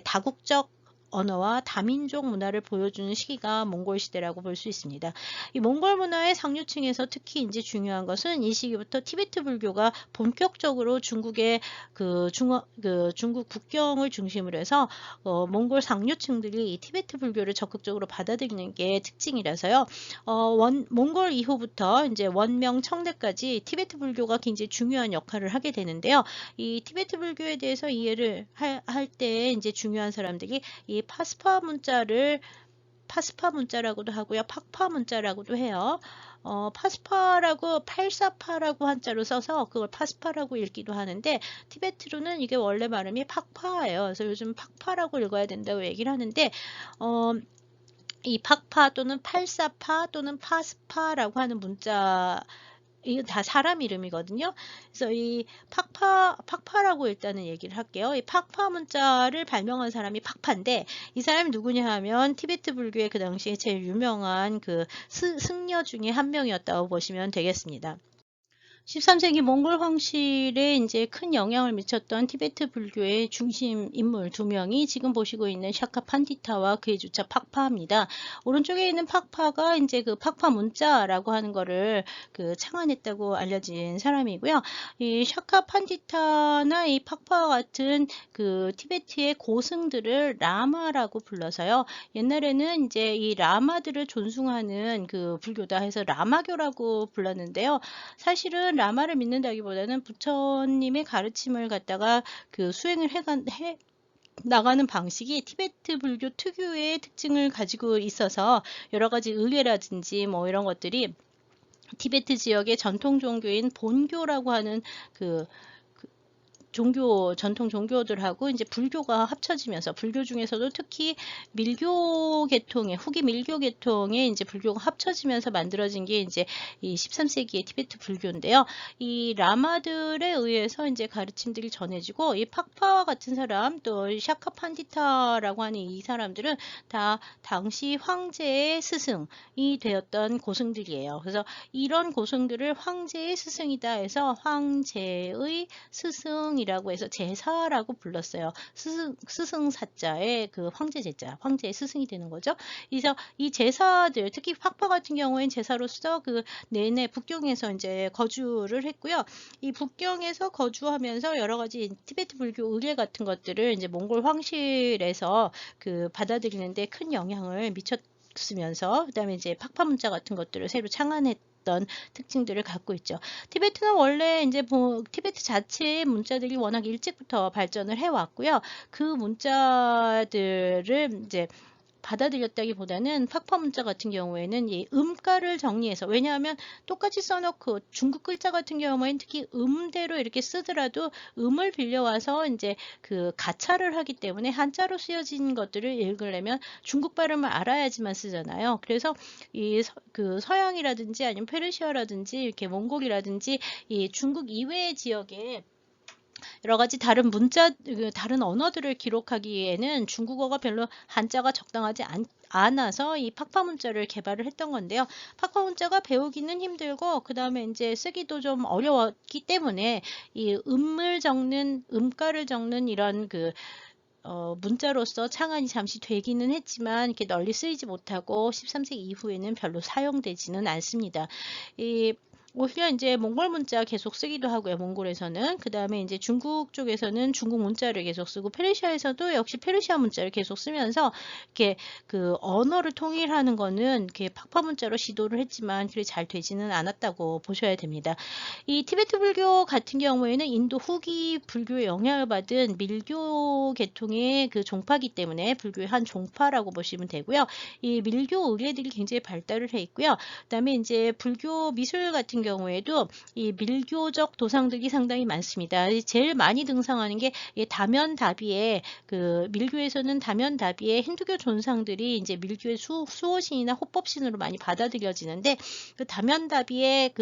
다국적 언어와 다민족 문화를 보여주는 시기가 몽골 시대라고 볼 수 있습니다. 이 몽골 문화의 상류층에서 특히 이제 중요한 것은 이 시기부터 티베트 불교가 본격적으로 중국의 중국 국경을 중심으로 해서 몽골 상류층들이 이 티베트 불교를 적극적으로 받아들이는 게 특징이라서요. 몽골 이후부터 이제 원명 청대까지 티베트 불교가 굉장히 중요한 역할을 하게 되는데요. 이 티베트 불교에 대해서 이해를 할 때 이제 중요한 사람들이 이 파스파 문자라고도 하고요. 팍파 문자라고도 해요. 파스파라고 848라고 한자로 써서 그걸 파스파라고 읽기도 하는데 티베트로는 이게 원래 발음이 팍파예요. 그래서 요즘 팍파라고 읽어야 된다고 얘기를 하는데 이 팍파 또는 848 또는 파스파라고 하는 문자 이거 다 사람 이름이거든요. 그래서 이 팍파라고 일단은 얘기를 할게요. 이 팍파 문자를 발명한 사람이 팍파인데 이 사람이 누구냐 하면 티베트 불교의 그 당시에 제일 유명한 그 승려 중에 한 명이었다고 보시면 되겠습니다. 13세기 몽골 황실에 이제 큰 영향을 미쳤던 티베트 불교의 중심 인물 두 명이 지금 보시고 있는 샤카 판디타와 그의 주차 팍파입니다. 오른쪽에 있는 팍파가 이제 그 팍파 문자라고 하는 거를 그 창안했다고 알려진 사람이고요. 이 샤카 판디타나 이 팍파와 같은 그 티베트의 고승들을 라마라고 불러서요. 옛날에는 이제 이 라마들을 존숭하는 그 불교다 해서 라마교라고 불렀는데요. 사실은 라마를 믿는다기보다는 부처님의 가르침을 갖다가 그 수행을 해 나가는 방식이 티베트 불교 특유의 특징을 가지고 있어서 여러 가지 의례라든지 뭐 이런 것들이 티베트 지역의 전통 종교인 본교라고 하는 그 전통 종교들하고 이제 불교가 합쳐지면서 불교 중에서도 특히 밀교 계통의 후기 밀교 계통의 이제 불교가 합쳐지면서 만들어진 게 이제 이 13세기의 티베트 불교인데요. 이 라마들에 의해서 이제 가르침들이 전해지고 이 팍파와 같은 사람 또 샤카 판디타라고 하는 이 사람들은 다 당시 황제의 스승이 되었던 고승들이에요. 그래서 이런 고승들을 황제의 스승이다 해서 황제의 스승이라고 해서 제사라고 불렀어요. 스승사자의 그 황제 제자, 황제의 스승이 되는 거죠. 그래서 이 제사들, 특히 팍파 같은 경우에는 제사로서 그 내내 북경에서 이제 거주를 했고요. 이 북경에서 거주하면서 여러 가지 티베트 불교 의례 같은 것들을 이제 몽골 황실에서 그 받아들이는데 큰 영향을 미쳤으면서 그다음에 이제 팍파 문자 같은 것들을 새로 창안했던 특징들을 갖고 있죠. 티베트는 원래 이제 티베트 자체의 문자들이 워낙 일찍부터 발전을 해왔고요. 그 문자들을 이제 받아들였다기보다는 팍파 문자 같은 경우에는 이 음가를 정리해서, 왜냐하면 똑같이 써놓고 중국 글자 같은 경우에는 특히 음대로 이렇게 쓰더라도 음을 빌려와서 이제 그 가차를 하기 때문에 한자로 쓰여진 것들을 읽으려면 중국 발음을 알아야지만 쓰잖아요. 그래서 이 그 서양이라든지 아니면 페르시아라든지 이렇게 몽골이라든지 이 중국 이외의 지역에 여러 가지 다른 다른 언어들을 기록하기에는 중국어가 별로 한자가 적당하지 않아서 이 팍파 문자를 개발을 했던 건데요. 팍파 문자가 배우기는 힘들고 그 다음에 이제 쓰기도 좀 어려웠기 때문에 이 음가를 적는 이런 문자로서 창안이 잠시 되기는 했지만 이렇게 널리 쓰이지 못하고 13세기 이후에는 별로 사용되지는 않습니다. 오히려 이제 몽골 문자 계속 쓰기도 하고요. 몽골에서는. 그 다음에 이제 중국 쪽에서는 중국 문자를 계속 쓰고 페르시아에서도 역시 페르시아 문자를 계속 쓰면서 이렇게 그 언어를 통일하는 거는 이렇게 팍파 문자로 시도를 했지만 그게 잘 되지는 않았다고 보셔야 됩니다. 이 티베트 불교 같은 경우에는 인도 후기 불교의 영향을 받은 밀교 계통의 그 종파기 때문에 불교의 한 종파라고 보시면 되고요. 이 밀교 의례들이 굉장히 발달을 해 있고요. 그다음에 이제 불교 미술 같은 경우에도 이 밀교적 도상들이 상당히 많습니다. 제일 많이 등장하는 게 다면다비에 그 밀교에서는 다면다비에 힌두교 존상들이 이제 밀교의 수호신이나 호법신으로 많이 받아들여지는데 그 다면다비의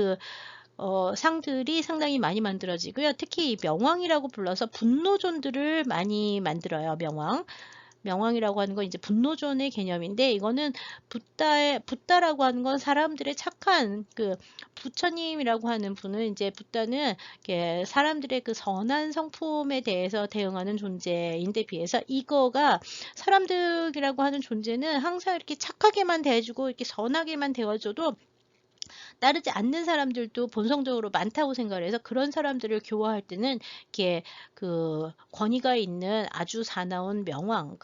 상들이 상당히 많이 만들어지고요. 특히 이 명왕이라고 불러서 분노존들을 많이 만들어요. 명왕이라고 하는 건 이제 분노존의 개념인데 이거는 붓다라고 하는 건 사람들의 착한 그 부처님이라고 하는 분은 이제 붓다는 사람들의 그 선한 성품에 대해서 대응하는 존재인데 비해서 이거가 사람들이라고 하는 존재는 항상 이렇게 착하게만 대해주고 이렇게 선하게만 대워줘도 따르지 않는 사람들도 본성적으로 많다고 생각을 해서 그런 사람들을 교화할 때는 이렇게 그 권위가 있는 아주 사나운 명왕,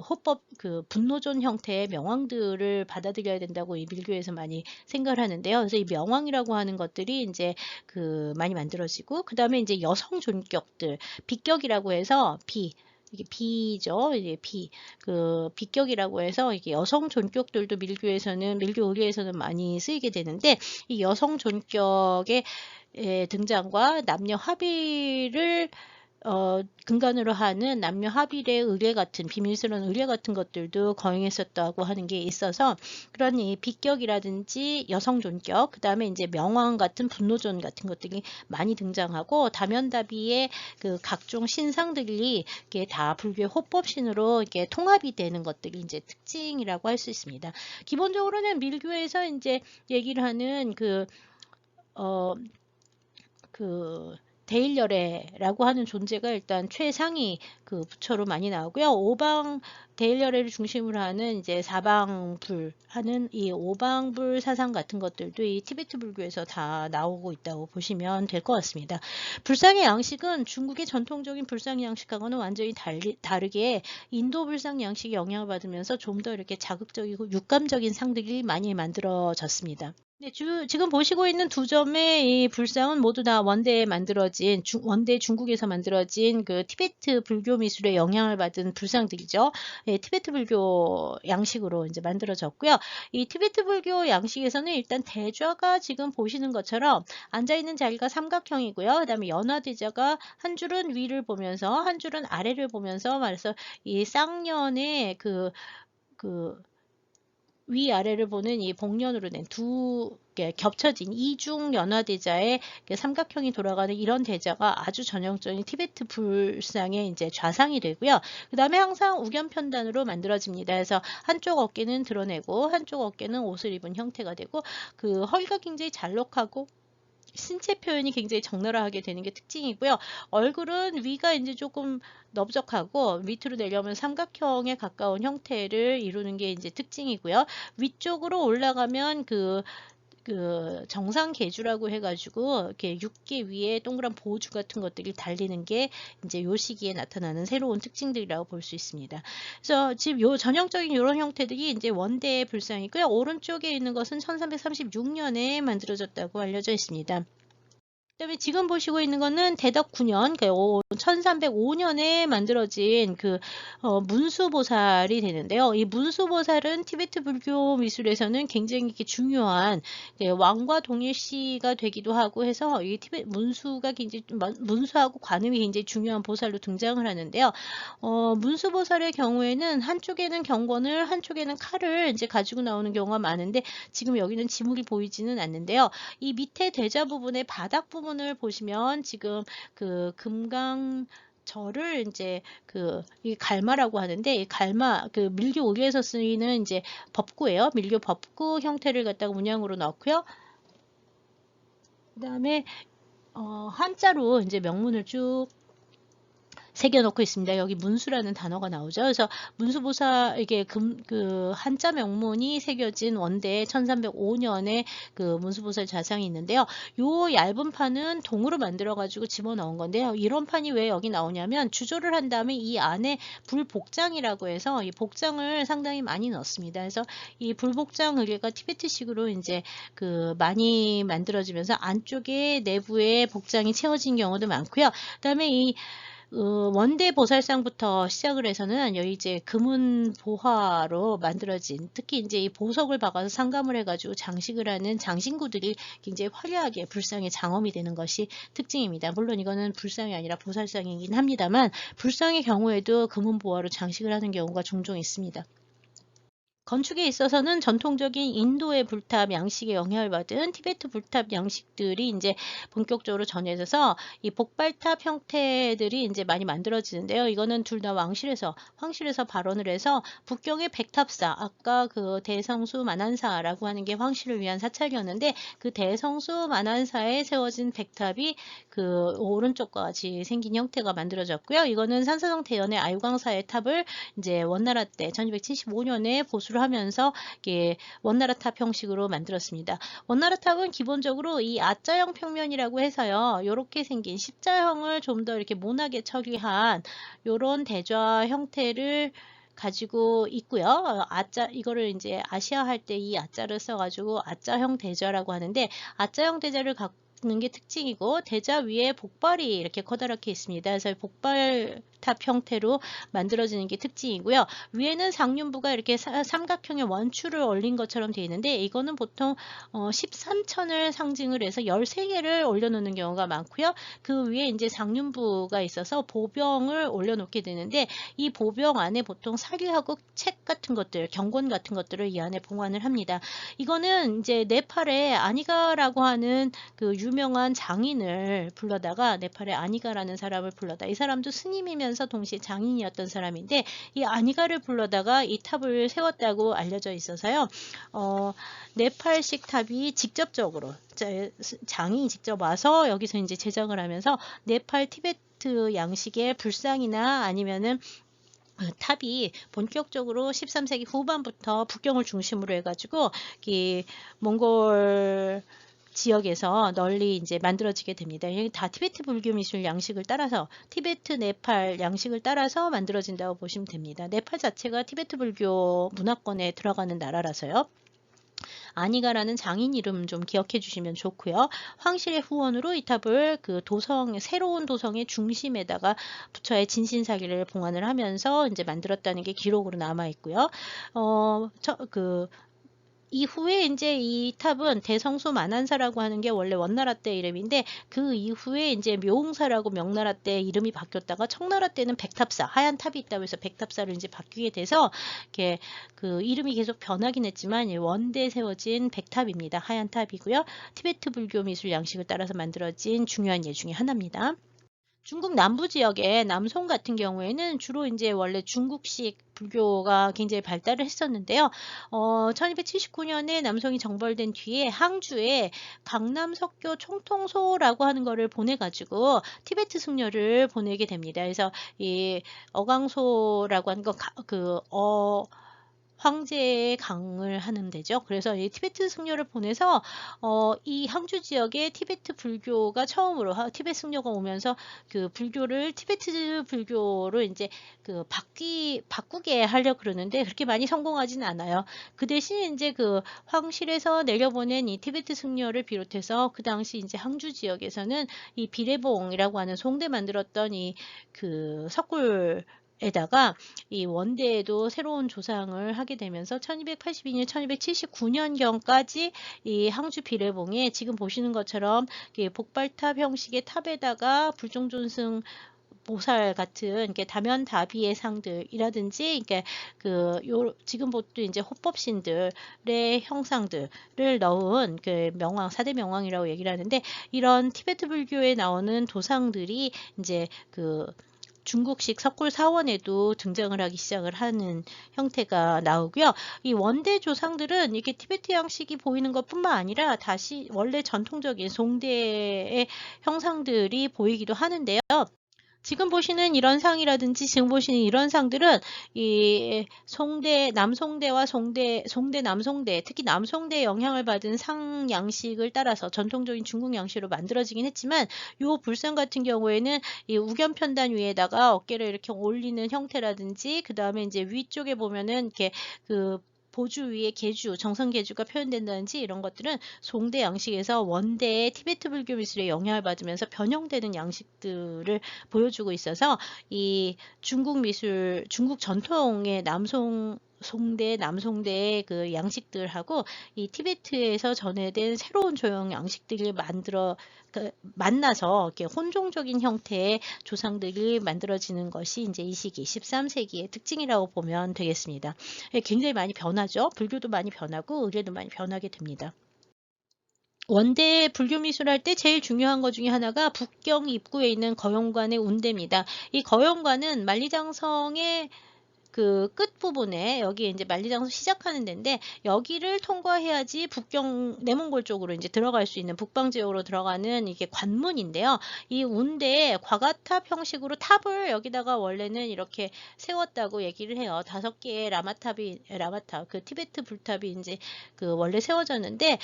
호법, 분노존 형태의 명왕들을 받아들여야 된다고 이 밀교에서 많이 생각을 하는데요. 그래서 이 명왕이라고 하는 것들이 이제 많이 만들어지고, 그 다음에 이제 여성 존격들, 비격이라고 해서 이게 비죠. 이게 비격이라고 해서 이게 여성 존격들도 밀교 의례에서는 많이 쓰이게 되는데 이 여성 존격의 등장과 남녀 합의를 근간으로 하는 남녀 합일의 의례 같은 비밀스러운 의례 같은 것들도 거행했었다고 하는 게 있어서 그런 이 비격이라든지 여성 존격, 그 다음에 이제 명왕 같은 분노존 같은 것들이 많이 등장하고 다면다비의 그 각종 신상들이 이게 다 불교의 호법신으로 이렇게 통합이 되는 것들이 이제 특징이라고 할 수 있습니다. 기본적으로는 밀교에서 이제 얘기를 하는 대일열애라고 하는 존재가 일단 최상위 그 부처로 많이 나오고요. 대일열애를 중심으로 하는 이제 사방불 하는 이 오방불 사상 같은 것들도 이 티베트 불교에서 다 나오고 있다고 보시면 될 것 같습니다. 불상의 양식은 중국의 전통적인 불상 양식하고는 완전히 다르게 인도 불상 양식의 영향을 받으면서 좀 더 이렇게 자극적이고 육감적인 상들이 많이 만들어졌습니다. 네, 지금 보시고 있는 두 점의 이 불상은 모두 다 원대 중국에서 만들어진 그 티베트 불교 미술의 영향을 받은 불상들이죠. 네, 티베트 불교 양식으로 이제 만들어졌고요. 이 티베트 불교 양식에서는 일단 대좌가 지금 보시는 것처럼 앉아 있는 자리가 삼각형이고요. 그다음에 연화대좌가 한 줄은 위를 보면서 한 줄은 아래를 보면서 말해서 이 쌍년의 그 위아래를 보는 이 복면으로 된 두 개 겹쳐진 이중 연화대자의 삼각형이 돌아가는 이런 대자가 아주 전형적인 티베트 불상의 이제 좌상이 되고요. 그 다음에 항상 우견편단으로 만들어집니다. 그래서 한쪽 어깨는 드러내고 한쪽 어깨는 옷을 입은 형태가 되고 그 허리가 굉장히 잘록하고 신체 표현이 굉장히 적나라하게 되는 게 특징이고요. 얼굴은 위가 이제 조금 넓적하고 밑으로 내려오면 삼각형에 가까운 형태를 이루는 게 이제 특징이고요. 위쪽으로 올라가면 그 정상 계주라고 해가지고 이렇게 육계 위에 동그란 보주 같은 것들이 달리는 게 이제 요 시기에 나타나는 새로운 특징들이라고 볼 수 있습니다. 그래서 지금 요 전형적인 이런 형태들이 이제 원대의 불상이고요. 오른쪽에 있는 것은 1336년에 만들어졌다고 알려져 있습니다. 그다음에 지금 보시고 있는 거는 대덕 9년, 1305년에 만들어진 문수보살이 되는데요. 이 문수보살은 티베트 불교 미술에서는 굉장히 이렇게 중요한 왕과 동일시가 되기도 하고 해서 이 티베트 문수가 굉장히 문수하고 관음이 굉장히 중요한 보살로 등장을 하는데요. 문수보살의 경우에는 한쪽에는 경권을 한쪽에는 칼을 이제 가지고 나오는 경우가 많은데 지금 여기는 지물이 보이지는 않는데요. 이 밑에 대자 부분의 바닥 부분을 보시면 지금 금강절을 이제 이 갈마라고 하는데 이 갈마 밀교 오교에서 쓰이는 이제 법구예요. 밀교 법구 형태를 갖다가 문양으로 넣고요. 그다음에 한자로 이제 명문을 쭉 새겨놓고 있습니다. 여기 문수라는 단어가 나오죠. 그래서 문수보살 이게 한자 명문이 새겨진 원대 1305년에 문수보살 좌상이 있는데요. 요 얇은 판은 동으로 만들어 가지고 집어넣은 건데요. 이런 판이 왜 여기 나오냐면 주조를 한 다음에 이 안에 불복장이라고 해서 이 복장을 상당히 많이 넣습니다. 그래서 이 불복장 의뢰가 티베트식으로 이제 많이 만들어지면서 안쪽에 내부에 복장이 채워진 경우도 많고요. 그다음에 이 원대 보살상부터 시작을 해서는 여기 이제 금은 보화로 만들어진 특히 이제 이 보석을 박아서 상감을 해가지고 장식을 하는 장신구들이 굉장히 화려하게 불상의 장엄이 되는 것이 특징입니다. 물론 이거는 불상이 아니라 보살상이긴 합니다만 불상의 경우에도 금은 보화로 장식을 하는 경우가 종종 있습니다. 건축에 있어서는 전통적인 인도의 불탑 양식에 영향을 받은 티베트 불탑 양식들이 이제 본격적으로 전해져서 이 복발탑 형태들이 이제 많이 만들어지는데요. 이거는 둘 다 황실에서 발원을 해서 북경의 백탑사, 아까 대성수 만한사라고 하는 게 황실을 위한 사찰이었는데 그 대성수 만한사에 세워진 백탑이 오른쪽과 같이 생긴 형태가 만들어졌고요. 이거는 산사성 대연의 아유광사의 탑을 이제 원나라 때 1275년에 보수를 하면서 이게 원나라 탑 형식으로 만들었습니다. 원나라 탑은 기본적으로 이 아자형 평면이라고 해서요. 이렇게 생긴 십자형을 좀 더 이렇게 모나게 처리한 이런 대좌 형태를 가지고 있고요. 이거를 이제 아시아 할 때 이 아자를 써가지고 아자형 대좌라고 하는데 아자형 대좌를 갖는 게 특징이고 대자 위에 복발이 이렇게 커다랗게 있습니다. 그래서 복발탑 형태로 만들어지는 게 특징이고요. 위에는 상륜부가 이렇게 삼각형의 원추를 올린 것처럼 되어 있는데 이거는 보통 13천을 상징을 해서 13개를 올려놓는 경우가 많고요. 그 위에 이제 상륜부가 있어서 보병을 올려놓게 되는데 이 보병 안에 보통 사료하고 책 같은 것들, 경권 같은 것들을 이 안에 봉안을 합니다. 이거는 이제 네팔의 아니가라고 하는 유명한 장인을 불러다가 네팔의 아니가라는 사람을 불러다 이 사람도 스님이면서 동시에 장인이었던 사람인데 이 아니가를 불러다가 이 탑을 세웠다고 알려져 있어서요. 네팔식 탑이 직접적으로 장인이 직접 와서 여기서 이제 제작을 하면서 네팔 티베트 양식의 불상이나 아니면은 탑이 본격적으로 13세기 후반부터 북경을 중심으로 해가지고 이 몽골 지역에서 널리 이제 만들어지게 됩니다. 다 티베트 불교 미술 양식을 따라서 티베트 네팔 양식을 따라서 만들어진다고 보시면 됩니다. 네팔 자체가 티베트 불교 문화권에 들어가는 나라라서요. 아니가라는 장인 이름 좀 기억해 주시면 좋고요. 황실의 후원으로 이 탑을 그 새로운 도성의 중심에다가 부처의 진신사기를 봉안을 하면서 이제 만들었다는 게 기록으로 남아 있고요. 이후에 이제 이 탑은 대성소 만한사라고 하는 게 원래 원나라 때 이름인데, 그 이후에 이제 묘흥사라고 명나라 때 이름이 바뀌었다가 청나라 때는 백탑사, 하얀 탑이 있다고 해서 백탑사로 이제 바뀌게 돼서 이렇게 그 이름이 계속 변하긴 했지만 원대에 세워진 백탑입니다. 하얀 탑이고요. 티베트 불교 미술 양식을 따라서 만들어진 중요한 예 중에 하나입니다. 중국 남부 지역의 남송 같은 경우에는 주로 이제 원래 중국식 불교가 굉장히 발달을 했었는데요. 1279년에 남송이 정벌된 뒤에 항주에 강남석교 총통소라고 하는 거를 보내가지고 티베트 승려를 보내게 됩니다. 그래서 이 어강소라고 하는 거 황제의 강을 하는 데죠. 그래서 이 티베트 승려를 보내서 이 항주 지역에 티베트 불교가 처음으로 티베트 승려가 오면서 그 불교를 티베트 불교로 이제 그 바꾸게 하려 그러는데 그렇게 많이 성공하지는 않아요. 그 대신 이제 그 황실에서 내려보낸 이 티베트 승려를 비롯해서 그 당시 이제 항주 지역에서는 이 비례봉이라고 하는 송대 만들었던 이 그 석굴 에다가 이 원대에도 새로운 조상을 하게 되면서 1282년, 1279년경까지 이 항주 비례봉에 지금 보시는 것처럼 복발탑 형식의 탑에다가 불종존승 보살 같은 이렇게 다면다비의 상들이라든지 이렇게 지금 보도 이제 호법신들의 형상들을 넣은 그 명왕, 4대 명왕이라고 얘기를 하는데, 이런 티베트 불교에 나오는 도상들이 이제 중국식 석굴 사원에도 등장을 하기 시작을 하는 형태가 나오고요. 이 원대 조상들은 이렇게 티베트 양식이 보이는 것뿐만 아니라 다시 원래 전통적인 송대의 형상들이 보이기도 하는데요. 지금 보시는 이런 상이라든지 지금 보시는 이런 상들은 이 남송대와 송대, 남송대, 특히 남송대의 영향을 받은 상 양식을 따라서 전통적인 중국 양식으로 만들어지긴 했지만, 요 불상 같은 경우에는 이 우견편단 위에다가 어깨를 이렇게 올리는 형태라든지, 그 다음에 이제 위쪽에 보면은 이렇게 보주 위에 정성계주가 표현된다든지, 이런 것들은 송대 양식에서 원대의 티베트 불교 미술에 영향을 받으면서 변형되는 양식들을 보여주고 있어서 이 중국 전통의 남송대의 그 양식들하고 이 티베트에서 전해된 새로운 조형 양식들을 만나서 이렇게 혼종적인 형태의 조상들이 만들어지는 것이 이제 이 시기 13세기의 특징이라고 보면 되겠습니다. 굉장히 많이 변하죠. 불교도 많이 변하고 의례도 많이 변하게 됩니다. 원대 불교 미술할 때 제일 중요한 것 중에 하나가 북경 입구에 있는 거영관의 운대입니다. 이 거영관은 만리장성의 그 끝부분에 여기 이제 만리장성 시작하는 데인데, 여기를 통과해야지 북경 내몽골 쪽으로 이제 들어갈 수 있는 북방 지역으로 들어가는 이게 관문인데요. 이 운대에 과가탑 형식으로 탑을 여기다가 원래는 이렇게 세웠다고 얘기를 해요. 5개의 라마탑 그 티베트 불탑이 이제 그 원래 세워졌는데,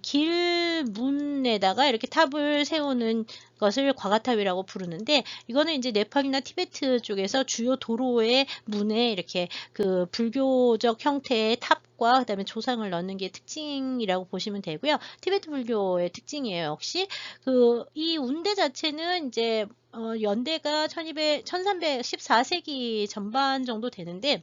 길문에다가 이렇게 탑을 세우는 것을 과가탑이라고 부르는데, 이거는 이제 네팔이나 티베트 쪽에서 주요 도로의 문에 이렇게 그 불교적 형태의 탑과 그다음에 조상을 넣는 게 특징이라고 보시면 되고요. 티베트 불교의 특징이에요. 역시 이 운대 자체는 이제 연대가 1314세기 전반 정도 되는데,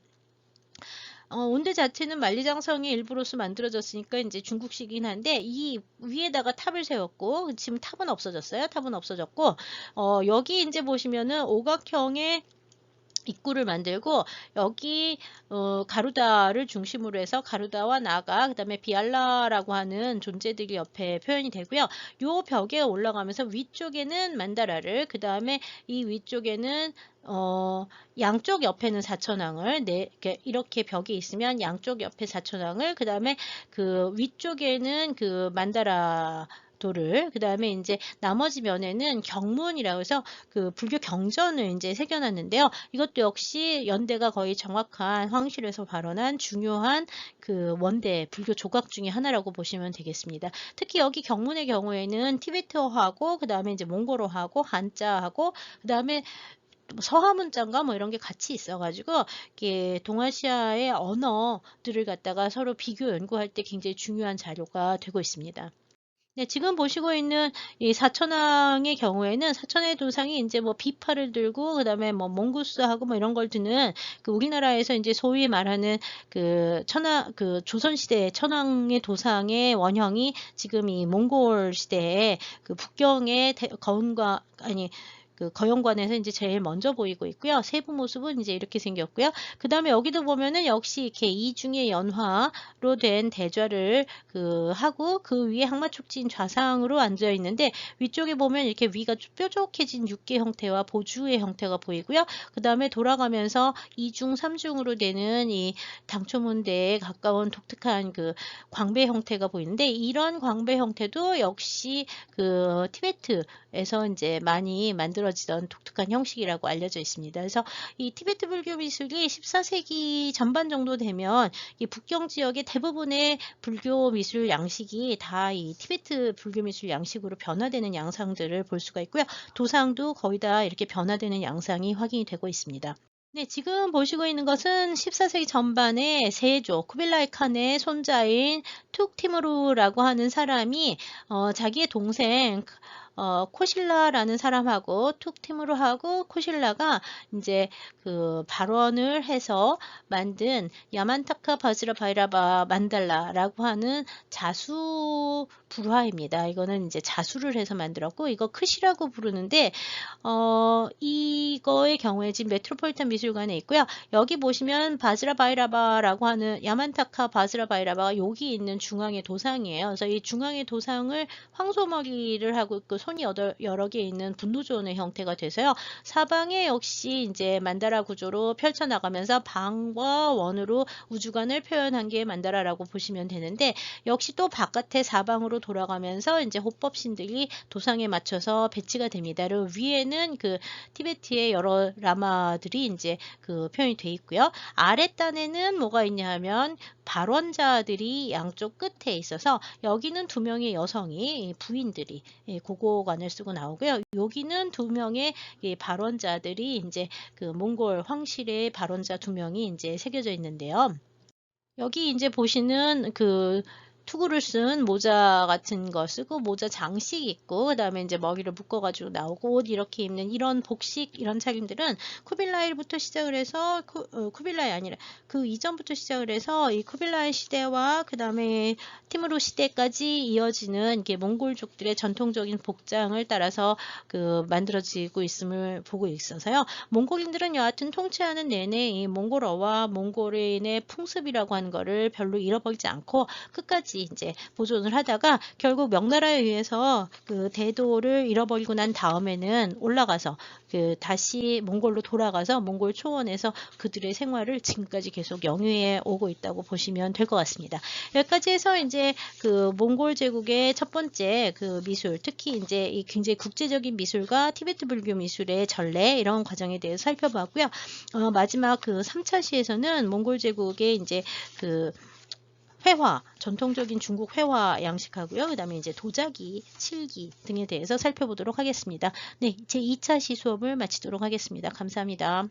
운대 자체는 만리장성의 일부로서 만들어졌으니까 이제 중국식이긴 한데, 이 위에다가 탑을 세웠고, 지금 탑은 없어졌어요. 탑은 없어졌고, 여기 이제 보시면은 오각형의 입구를 만들고, 여기 가루다를 중심으로 해서 가루다와 나가, 그 다음에 비알라라고 하는 존재들이 옆에 표현이 되고요. 요 벽에 올라가면서 위쪽에는 만다라를, 그 다음에 이 위쪽에는 양쪽 옆에는 사천왕을 이렇게 벽이 있으면 양쪽 옆에 사천왕을, 그 다음에 그 위쪽에는 그 만다라 그 다음에 이제 나머지 면에는 경문이라고 해서 그 불교 경전을 이제 새겨놨는데요. 이것도 역시 연대가 거의 정확한 황실에서 발원한 중요한 그 원대 불교 조각 중에 하나라고 보시면 되겠습니다. 특히 여기 경문의 경우에는 티베트어하고 그 다음에 이제 몽골어하고 한자하고 그 다음에 서하문자인가 뭐 이런 게 같이 있어가지고 이게 동아시아의 언어들을 갖다가 서로 비교 연구할 때 굉장히 중요한 자료가 되고 있습니다. 네, 지금 보시고 있는 이 사천왕의 경우에는 사천의 도상이 이제 뭐 비파를 들고 그다음에 뭐 몽구스하고 뭐 이런 걸 드는 그 우리나라에서 이제 소위 말하는 그 그 조선 시대 천왕의 도상의 원형이 지금 이 몽골 시대에 그 북경의 거운과 아니 그 거영관에서 이제 제일 먼저 보이고 있고요. 세부 모습은 이제 이렇게 생겼고요. 그 다음에 여기도 보면은 역시 이렇게 이중의 연화로 된 대좌를 하고 그 위에 항마촉진 좌상으로 앉아 있는데 위쪽에 보면 이렇게 위가 뾰족해진 육개 형태와 보주의 형태가 보이고요. 그 다음에 돌아가면서 2중, 3중으로 되는 이 당초문대에 가까운 독특한 그 광배 형태가 보이는데 이런 광배 형태도 역시 그 티베트에서 이제 많이 만들어지던 독특한 형식이라고 알려져 있습니다. 그래서 이 티베트 불교 미술이 14세기 전반 정도 되면 이 북경 지역의 대부분의 불교 미술 양식이 다 이 티베트 불교 미술 양식으로 변화되는 양상들을 볼 수가 있고요. 도상도 거의 다 이렇게 변화되는 양상이 확인이 되고 있습니다. 네, 지금 보시고 있는 것은 14세기 전반에 세조, 쿠빌라이 칸의 손자인 툭티무르라고 하는 사람이 자기의 동생 코실라라는 사람하고 툭티무르하고 코실라가 이제 그 발원을 해서 만든 야만타카 바즈라 바이라바 만달라라고 하는 자수 불화입니다. 이거는 이제 자수를 해서 만들었고 이거 크시라고 부르는데 이거의 경우에 지금 메트로폴리탄 미술관에 있고요. 여기 보시면 바즈라 바이라바라고 하는 야만타카 바즈라 바이라바가 여기 있는 중앙의 도상이에요. 그래서 이 중앙의 도상을 황소머리를 하고 있고 손이 여러 개 있는 분노조원의 형태가 돼서요. 사방에 역시 이제 만다라 구조로 펼쳐나가면서 방과 원으로 우주관을 표현한 게 만다라라고 보시면 되는데 역시 또 바깥에 사방으로 돌아가면서 이제 호법신들이 도상에 맞춰서 배치가 됩니다. 그리고 위에는 그 티베트의 여러 라마들이 이제 그 표현이 돼 있고요. 아랫단에는 뭐가 있냐 하면 발원자들이 양쪽 끝에 있어서 여기는 2명의 여성이 부인들이 고고관을 쓰고 나오고요. 여기는 2명의 발원자들이 이제 그 몽골 황실의 발원자 2명이 이제 새겨져 있는데요. 여기 이제 보시는 그 투구를 쓴 모자 같은 거 쓰고 모자 장식 있고 그 다음에 이제 먹이를 묶어가지고 나오고 옷 이렇게 입는 이런 복식 이런 차림들은 쿠빌라이부터 시작을 해서 쿠빌라이 아니라 그 이전부터 시작을 해서 이 쿠빌라이 시대와 그 다음에 티무르 시대까지 이어지는 게 몽골족들의 전통적인 복장을 따라서 그 만들어지고 있음을 보고 있어서요. 몽골인들은 여하튼 통치하는 내내 이 몽골어와 몽골인의 풍습이라고 하는 거를 별로 잃어버리지 않고 끝까지 이제 보존을 하다가 결국 명나라에 의해서 그 대도를 잃어버리고 난 다음에는 올라가서 그 다시 몽골로 돌아가서 몽골 초원에서 그들의 생활을 지금까지 계속 영위해 오고 있다고 보시면 될 것 같습니다. 여기까지 해서 이제 그 몽골 제국의 첫 번째 그 미술, 특히 이제 이 굉장히 국제적인 미술과 티베트 불교 미술의 전례 이런 과정에 대해서 살펴봤고요. 마지막 그 3차 시에서는 몽골 제국의 이제 그 회화, 전통적인 중국 회화 양식하고요. 그 다음에 이제 도자기, 칠기 등에 대해서 살펴보도록 하겠습니다. 네, 제 2차 시 수업을 마치도록 하겠습니다. 감사합니다.